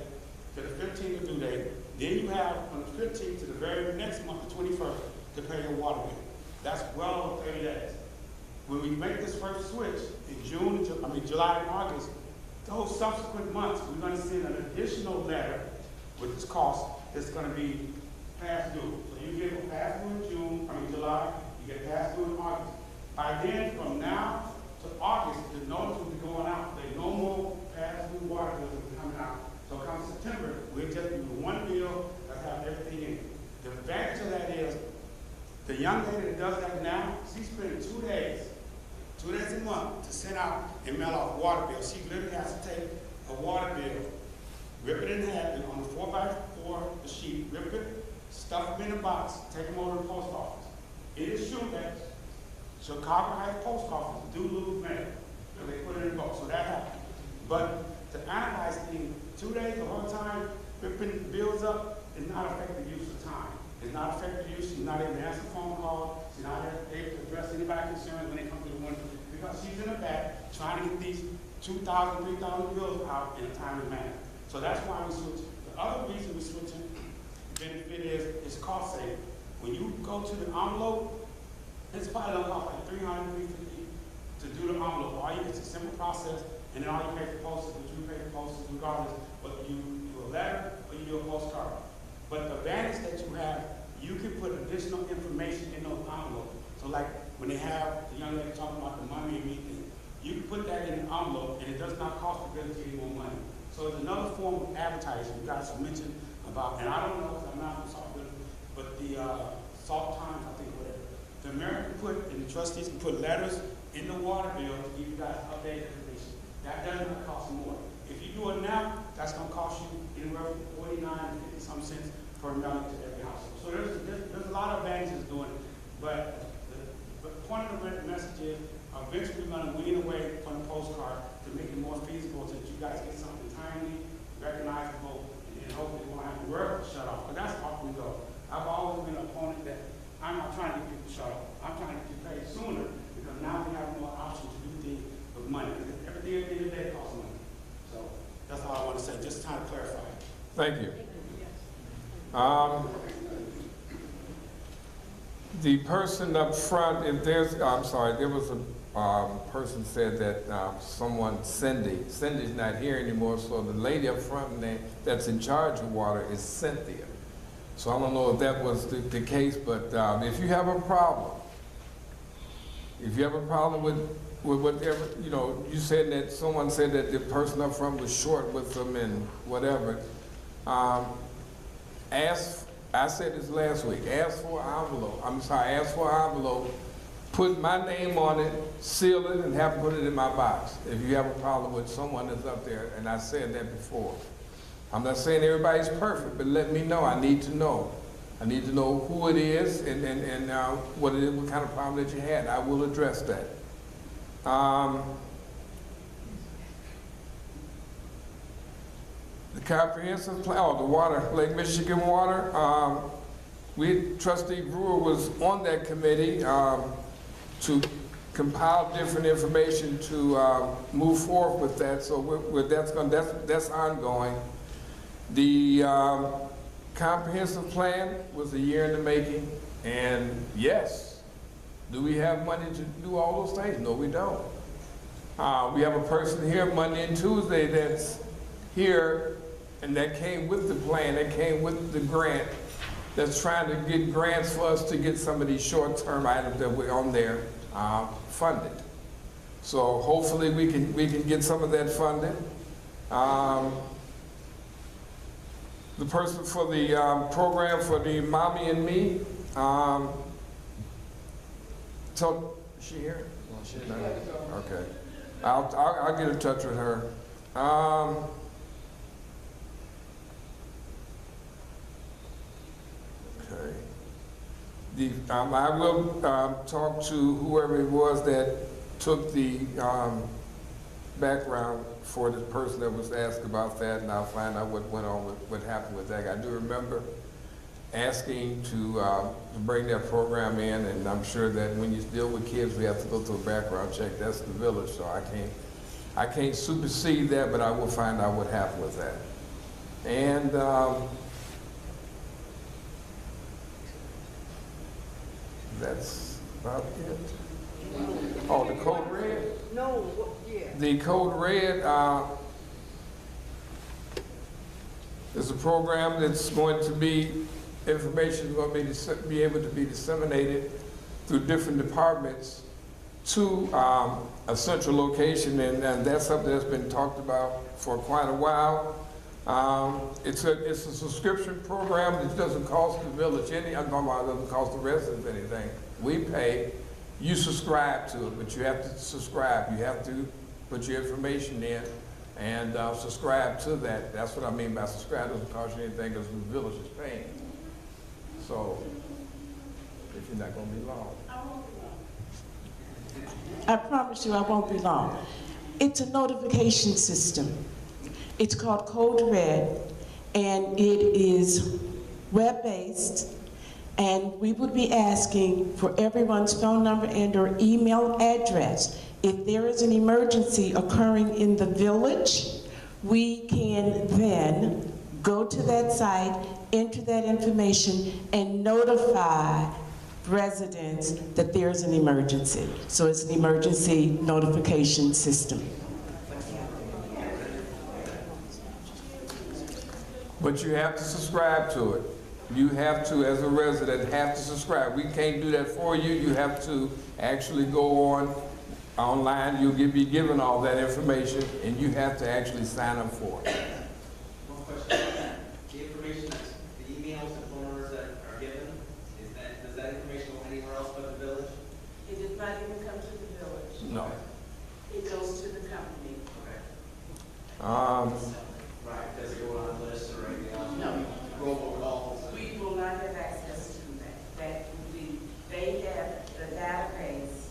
[SPEAKER 19] to the 15th of due date. Then you have from the 15th to the very next month, the 21st, to pay your water bill. That's well over 30 days. When we make this first switch in July and August, those subsequent months, we're going to send an additional letter with this cost that's going to be past due. So you get a past due in July, you get past due in August. By then, from now to August, the notice will be going out. There's no more past due water bills will be coming out. So come September, we'll just do one bill that have everything in it. The advantage of that is, the young lady that does that now, she's spending 2 days a month to send out and mail off water bills. She literally has to take a water bill, rip it in half, and on the 4x4 sheet, rip it, stuff them in a box, take them over to the post office. It is true that Chicago Heights Post Office do lose mail, so they put it in a box, so that happened. But to analyze things, 2 days the whole time, ripping bills up is not effective use of time. It's not effective use. She's not able to answer phone calls. She's not able to address anybody's concerns when they come to the window because she's in the back trying to get these 2,000, 3,000 bills out in a timely manner. So that's why we switch. The other reason we switch it, benefit is cost saving. When you go to the envelope, it's probably going to cost like $300, $350 to do the envelope. It's a simple process, and then all you pay for postage, which you pay for postage regardless whether you do a letter or you do a postcard. But the advantage that you have, you can put additional information in those envelopes. So like when they have the young lady talking about the money and meeting, you can put that in an envelope and it does not cost the village any more money. So it's another form of advertising. You guys mentioned about, and I don't know because I'm not from Sauk Village, but the Sauk Times, I think, whatever. The mayor can put, and the trustees can put letters in the water bill to give you guys updated information. That does not cost more. If you do it now, that's going to cost you anywhere from 49 to 50 some cents per million to every household. So there's a lot of advantages doing it. But the point of the message is eventually we're going to wean away from the postcard to make it more feasible so that you guys get something timely, recognizable, and hopefully you won't have to work or shut off. But that's how we go. I've always been an opponent that I'm not trying to get people shut off. I'm trying to get you paid sooner because now we have more options to do things with money. Everything at the end of the day costs money. So that's all I want to say, just trying to clarify.
[SPEAKER 1] Thank you. The person up front, if there's, I'm sorry, there was a person said that someone, Cindy's not here anymore, so the lady up front that's in charge of water is Cynthia. So I don't know if that was the case, but if you have a problem with whatever, you know, you said that someone said that the person up front was short with them and whatever. I said this last week, ask for an envelope put my name on it, seal it, and have them put it in my box. If you have a problem with someone that's up there, and I said that before. I'm not saying everybody's perfect, but let me know. I need to know. I need to know who it is and what it is, what kind of problem that you had. I will address that. The comprehensive plan, the water, Lake Michigan water. Trustee Brewer was on that committee to compile different information to move forward with that. So that's ongoing. The comprehensive plan was a year in the making, and yes, do we have money to do all those things? No, we don't. We have a person here Monday and Tuesday that's here, and that came with the plan, that came with the grant, that's trying to get grants for us to get some of these short-term items that were on there funded. So hopefully we can get some of that funded. The person for the program for the Mommy and Me, so is she here? Well, she's not here. Okay, I'll get in touch with her. Okay. I will talk to whoever it was that took the background for the person that was asked about that, and I'll find out what went on, what happened with that. I do remember asking to bring that program in, and I'm sure that when you deal with kids, we have to go through a background check. That's the village, so I can't supersede that, but I will find out what happened with that. And that's about it. Oh, the Code Red?
[SPEAKER 11] No, yeah.
[SPEAKER 1] The Code Red is a program that's going to be, information is going to be able to be disseminated through different departments to a central location, and that's something that's been talked about for quite a while. It's a subscription program that doesn't cost the village any, it doesn't cost the residents anything. We pay, you subscribe to it, but you have to subscribe. You have to put your information in and subscribe to that. That's what I mean by subscribe. It doesn't cost you anything because the village is paying. So, if you're not going to be long.
[SPEAKER 7] I promise you I won't be long. It's a notification system. It's called Code Red, and it is web-based, and we would be asking for everyone's phone number and or email address. If there is an emergency occurring in the village, we can then go to that site, enter that information, and notify residents that there's an emergency. So it's an emergency notification system.
[SPEAKER 1] But you have to subscribe to it. You have to, as a resident, have to subscribe. We can't do that for you. You have to actually go online. You'll be given all that information, and you have to actually sign up for it.
[SPEAKER 18] One question. The information, the emails and phone numbers that are given, does that information go anywhere else but the village?
[SPEAKER 7] It does not even come to the village.
[SPEAKER 1] No.
[SPEAKER 7] It goes to the company.
[SPEAKER 18] Right, does it go on lists or anything else?
[SPEAKER 7] No.
[SPEAKER 18] Robocalls?
[SPEAKER 7] We will not have access to that. That would be, they have the database.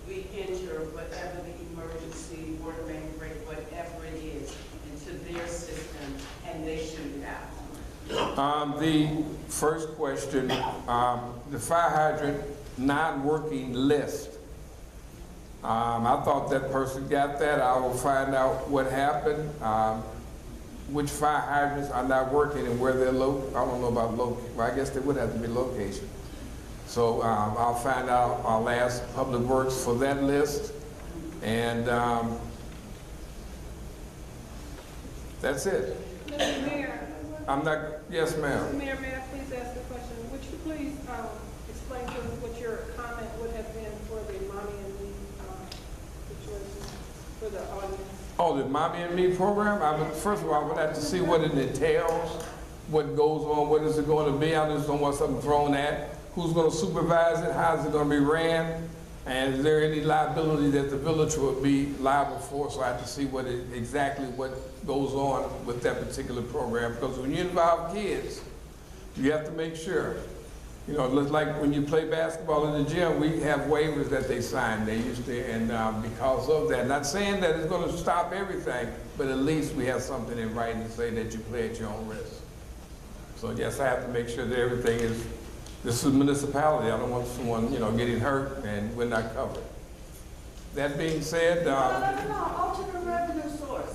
[SPEAKER 7] We enter whatever the emergency, water main break, whatever it is, into their system, and they shoot it out.
[SPEAKER 1] The first question, the fire hydrant non-working list. I thought that person got that. I will find out what happened, which fire hydrants are not working and where they're located. I don't know about location. Well, I guess they would have to be location. So I'll find out. I'll ask Public Works for that list, and that's it.
[SPEAKER 20] Mr. Mayor.
[SPEAKER 1] I'm not. Yes, ma'am.
[SPEAKER 20] Mr. Mayor, may I please ask a question? Would you please explain to us what your comment would have been for the Mommy and Me situation for the audience?
[SPEAKER 1] Oh, the Mommy and Me program? First of all, I would have to see what it entails, what goes on, what is it going to be. I just don't want something thrown at. Who's going to supervise it? How is it going to be ran? And is there any liability that the village would be liable for? So I have to see exactly what goes on with that particular program. Because when you involve kids, you have to make sure. You know, it's like when you play basketball in the gym, we have waivers that they sign. They used to, and because of that, not saying that it's going to stop everything, but at least we have something in writing to say that you play at your own risk. So yes, I have to make sure that everything is. This is a municipality. I don't want someone, you know, getting hurt and we're not covered. That being said,
[SPEAKER 15] No, alternate revenue source.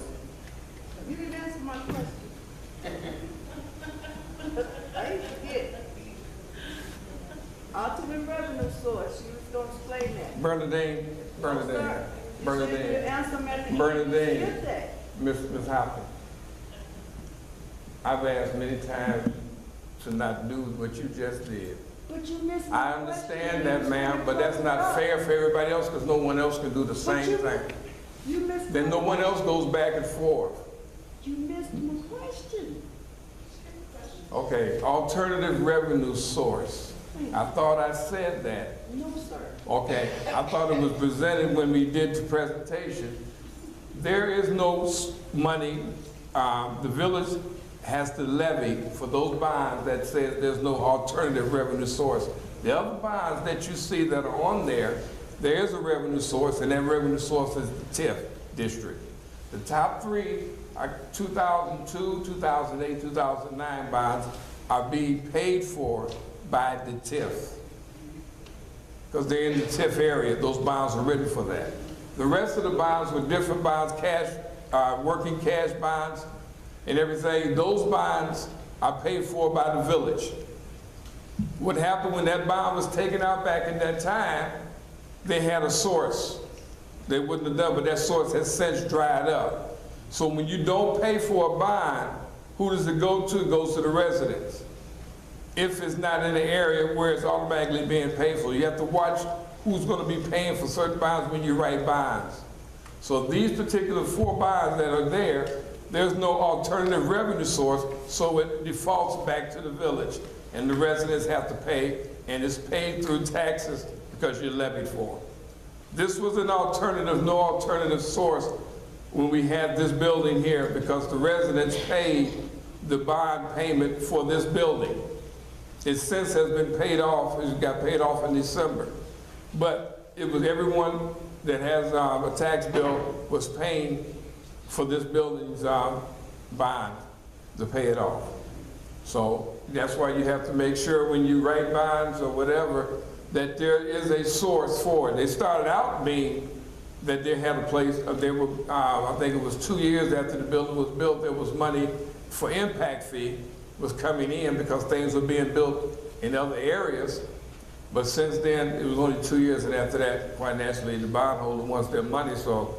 [SPEAKER 15] You didn't answer my question. I ain't forget. Alternate revenue source. You was going to explain that.
[SPEAKER 1] Bernadine. Miss Hopkins. I've asked many times to not do what you just did.
[SPEAKER 15] But you missed my
[SPEAKER 1] I understand that, ma'am, but that's not fair for everybody else because no one else can do the same thing.
[SPEAKER 15] You missed
[SPEAKER 1] Then no one else goes back and forth.
[SPEAKER 15] You missed my question.
[SPEAKER 1] Okay, alternative revenue source. I thought I said that.
[SPEAKER 15] No, sir.
[SPEAKER 1] Okay, I thought it was presented when we did the presentation. There is no money, the village has to levy for those bonds that says there's no alternative revenue source. The other bonds that you see that are on there, there is a revenue source, and that revenue source is the TIF district. The top three are 2002, 2008, 2009 bonds are being paid for by the TIF. Because they're in the TIF area, those bonds are written for that. The rest of the bonds were different bonds, cash, working cash bonds, and everything. Those bonds are paid for by the village. What happened when that bond was taken out back in that time, they had a source. They wouldn't have done, but that source has since dried up. So when you don't pay for a bond, who does it go to? It goes to the residents. If it's not in the area where it's automatically being paid for. You have to watch who's going to be paying for certain bonds when you write bonds. So these particular 4 bonds that are there, there's no alternative revenue source, so it defaults back to the village. And the residents have to pay, and it's paid through taxes because you're levied for it. This was an alternative, no alternative source when we had this building here because the residents paid the bond payment for this building. It since has been paid off, it got paid off in December. But it was everyone that has a tax bill was paying for this building's bond to pay it off. So that's why you have to make sure when you write bonds or whatever that there is a source for it. They started out being that they had a place, they were, I think it was 2 years after the building was built, there was money for impact fee was coming in because things were being built in other areas. But since then, it was only 2 years, and after that, quite naturally, the bondholder wants their money, so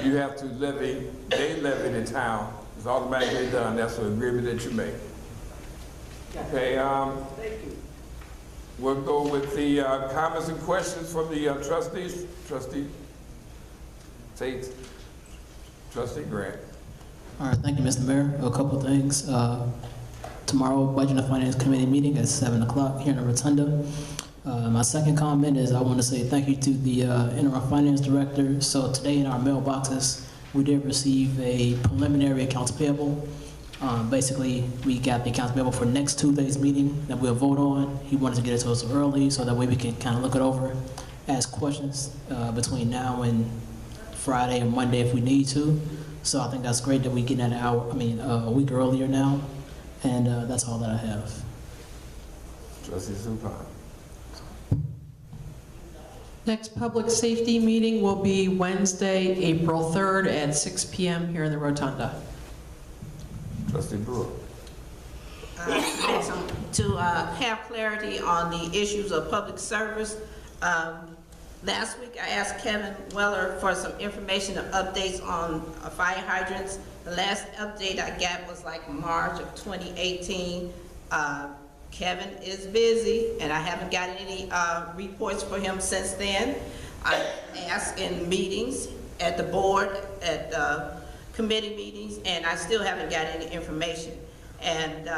[SPEAKER 1] you have to levy, they levy the town. It's automatically done. That's an agreement that you make. Okay,
[SPEAKER 15] Thank you.
[SPEAKER 1] we'll go with the comments and questions from the trustees. Trustee Tate, Trustee Grant.
[SPEAKER 6] All right, thank you, Mr. Mayor. A couple of things. Tomorrow, Budget and Finance Committee meeting at 7 o'clock here in the Rotunda. My second comment is I want to say thank you to the interim finance director. So today in our mailboxes, we did receive a preliminary accounts payable. Basically, we got the accounts payable for next Tuesday's meeting that we'll vote on. He wanted to get it to us early so that way we can kind of look it over, ask questions between now and Friday or Monday if we need to. So I think that's great that we get that a week earlier now. And that's all that I have.
[SPEAKER 1] Trustee Zupan.
[SPEAKER 2] Next public safety meeting will be Wednesday, April 3rd at 6 p.m. here in the Rotunda.
[SPEAKER 1] Trustee Brewer.
[SPEAKER 21] To have clarity on the issues of public service, last week I asked Kevin Weller for some information and updates on fire hydrants. The last update I got was like March of 2018. Kevin is busy, and I haven't gotten any reports for him since then. I asked in meetings at the board, at committee meetings, and I still haven't got any information. And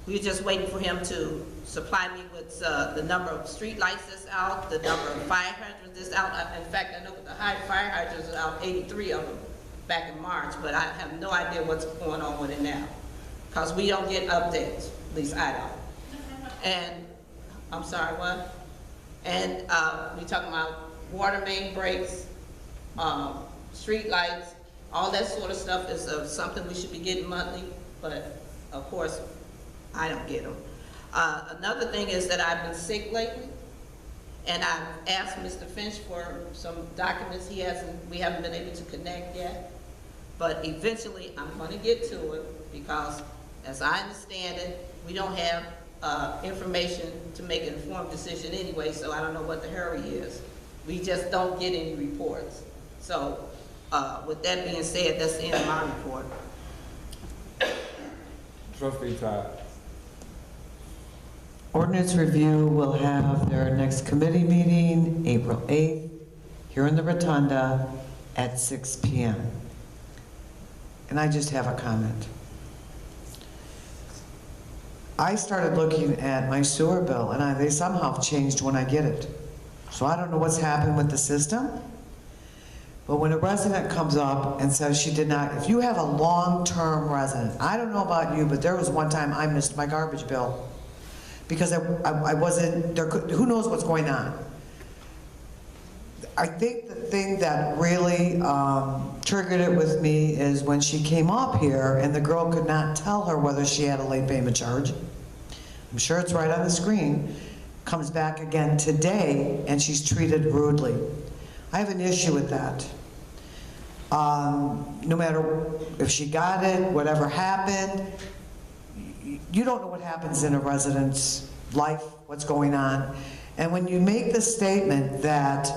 [SPEAKER 21] we're just waiting for him to supply me with the number of street lights that's out, the number of fire hydrants that's out. In fact, I know the fire hydrants are out, 83 of them back in March, but I have no idea what's going on with it now. Because we don't get updates, at least I don't. And, I'm sorry, what? And we talking about water main breaks, street lights, all that sort of stuff is something we should be getting monthly, but of course, I don't get them. Another thing is that I've been sick lately, and I've asked Mr. Finch for some documents we haven't been able to connect yet. But eventually, I'm gonna get to it, because as I understand it, we don't have information to make an informed decision anyway, so I don't know what the hurry is. We just don't get any reports. So, with that being said, that's the end of my report.
[SPEAKER 1] Trustee Todd.
[SPEAKER 8] Ordinance Review will have their next committee meeting April 8th here in the Rotunda at 6 p.m. And I just have a comment. I started looking at my sewer bill, and they somehow changed when I get it. So I don't know what's happened with the system, but when a resident comes up and says she did not, if you have a long-term resident, I don't know about you, but there was one time I missed my garbage bill because I wasn't, who knows what's going on. I think the thing that really triggered it with me is when she came up here and the girl could not tell her whether she had a late payment charge. I'm sure it's right on the screen. Comes back again today and she's treated rudely. I have an issue with that. No matter if she got it, whatever happened, you don't know what happens in a resident's life, what's going on. And when you make the statement that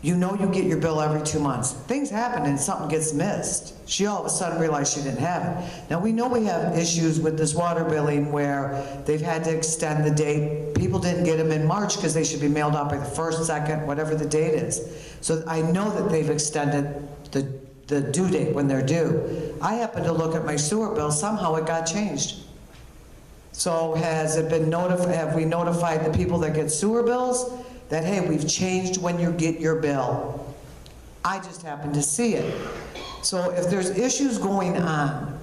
[SPEAKER 8] you know you get your bill every 2 months, things happen and something gets missed. She all of a sudden realized she didn't have it. Now we know we have issues with this water billing where they've had to extend the date. People didn't get them in March because they should be mailed out by the 1st, 2nd, whatever the date is. So I know that they've extended the due date when they're due. I happen to look at my sewer bill, somehow it got changed. So has it been notified, have we notified the people that get sewer bills that, hey, we've changed when you get your bill? I just happened to see it. So if there's issues going on,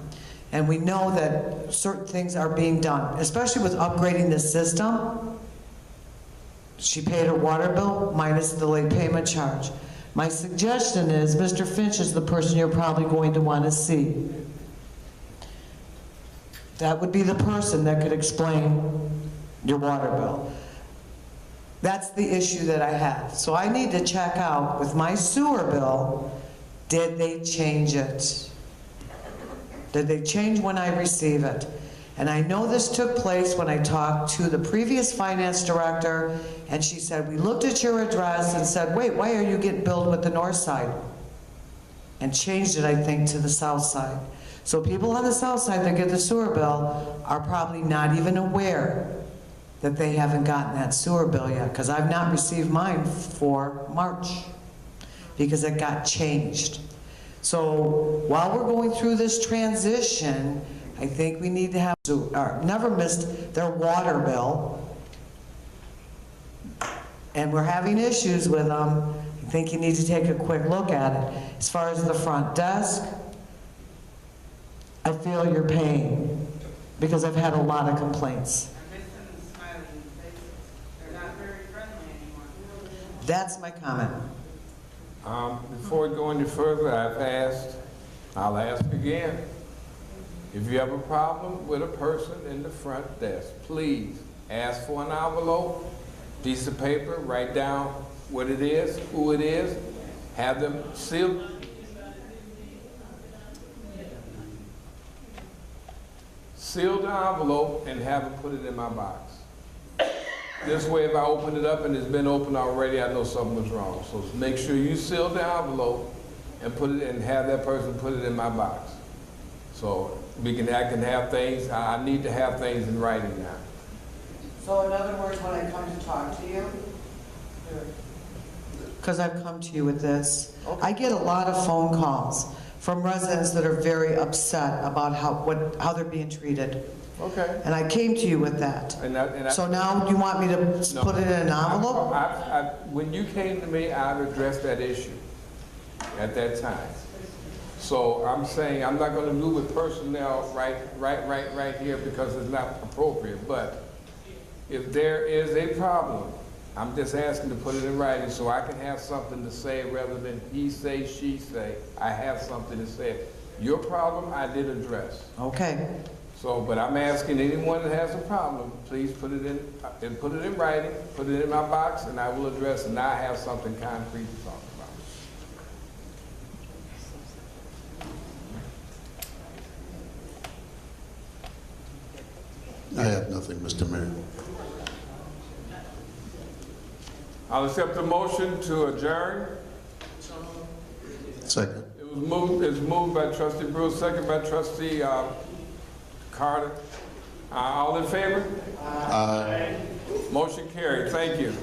[SPEAKER 8] and we know that certain things are being done, especially with upgrading the system, she paid her water bill minus the late payment charge. My suggestion is, Mr. Finch is the person you're probably going to want to see. That would be the person that could explain your water bill. That's the issue that I have. So I need to check out with my sewer bill, did they change it? Did they change when I receive it? And I know this took place when I talked to the previous finance director, and she said, we looked at your address and said, wait, why are you getting billed with the north side? And changed it, I think, to the south side. So people on the south side that get the sewer bill are probably not even aware that they haven't gotten that sewer bill yet, because I've not received mine for March, because it got changed. So while we're going through this transition, I think we need to have, never missed their water bill, and we're having issues with them. I think you need to take a quick look at it. As far as the front desk, I feel your pain, because I've had a lot of complaints. That's my comment.
[SPEAKER 1] Before we go any further, I've asked, I'll ask again. If you have a problem with a person in the front desk, please ask for an envelope, piece of paper, write down what it is, who it is, have them sealed. Seal the envelope and have them put it in my box. This way, if I open it up and it's been opened already, I know something was wrong. So make sure you seal the envelope and put it and have that person put it in my box. So I can have things. I need to have things in writing now.
[SPEAKER 8] So in other words, when I come to talk to you, because I've come to you with this, I get a lot of phone calls from residents that are very upset about how they're being treated.
[SPEAKER 1] Okay.
[SPEAKER 8] And I came to you with that. So now you want me to put it in an envelope?
[SPEAKER 1] When you came to me, I addressed that issue at that time. So I'm saying I'm not going to do with personnel right here because it's not appropriate. But if there is a problem, I'm just asking to put it in writing so I can have something to say rather than he say, she say. I have something to say. Your problem, I did address.
[SPEAKER 8] Okay.
[SPEAKER 1] So, but I'm asking anyone that has a problem, please put it in, and put it in writing, put it in my box, and I will address it. Now I have something concrete to talk about.
[SPEAKER 9] I have nothing, Mr. Mayor.
[SPEAKER 1] I'll accept the motion to adjourn.
[SPEAKER 9] Second.
[SPEAKER 1] It's moved by trustee Bruce, second by trustee Carter. All in favor?
[SPEAKER 9] Aye.
[SPEAKER 1] Motion carried. Thank you.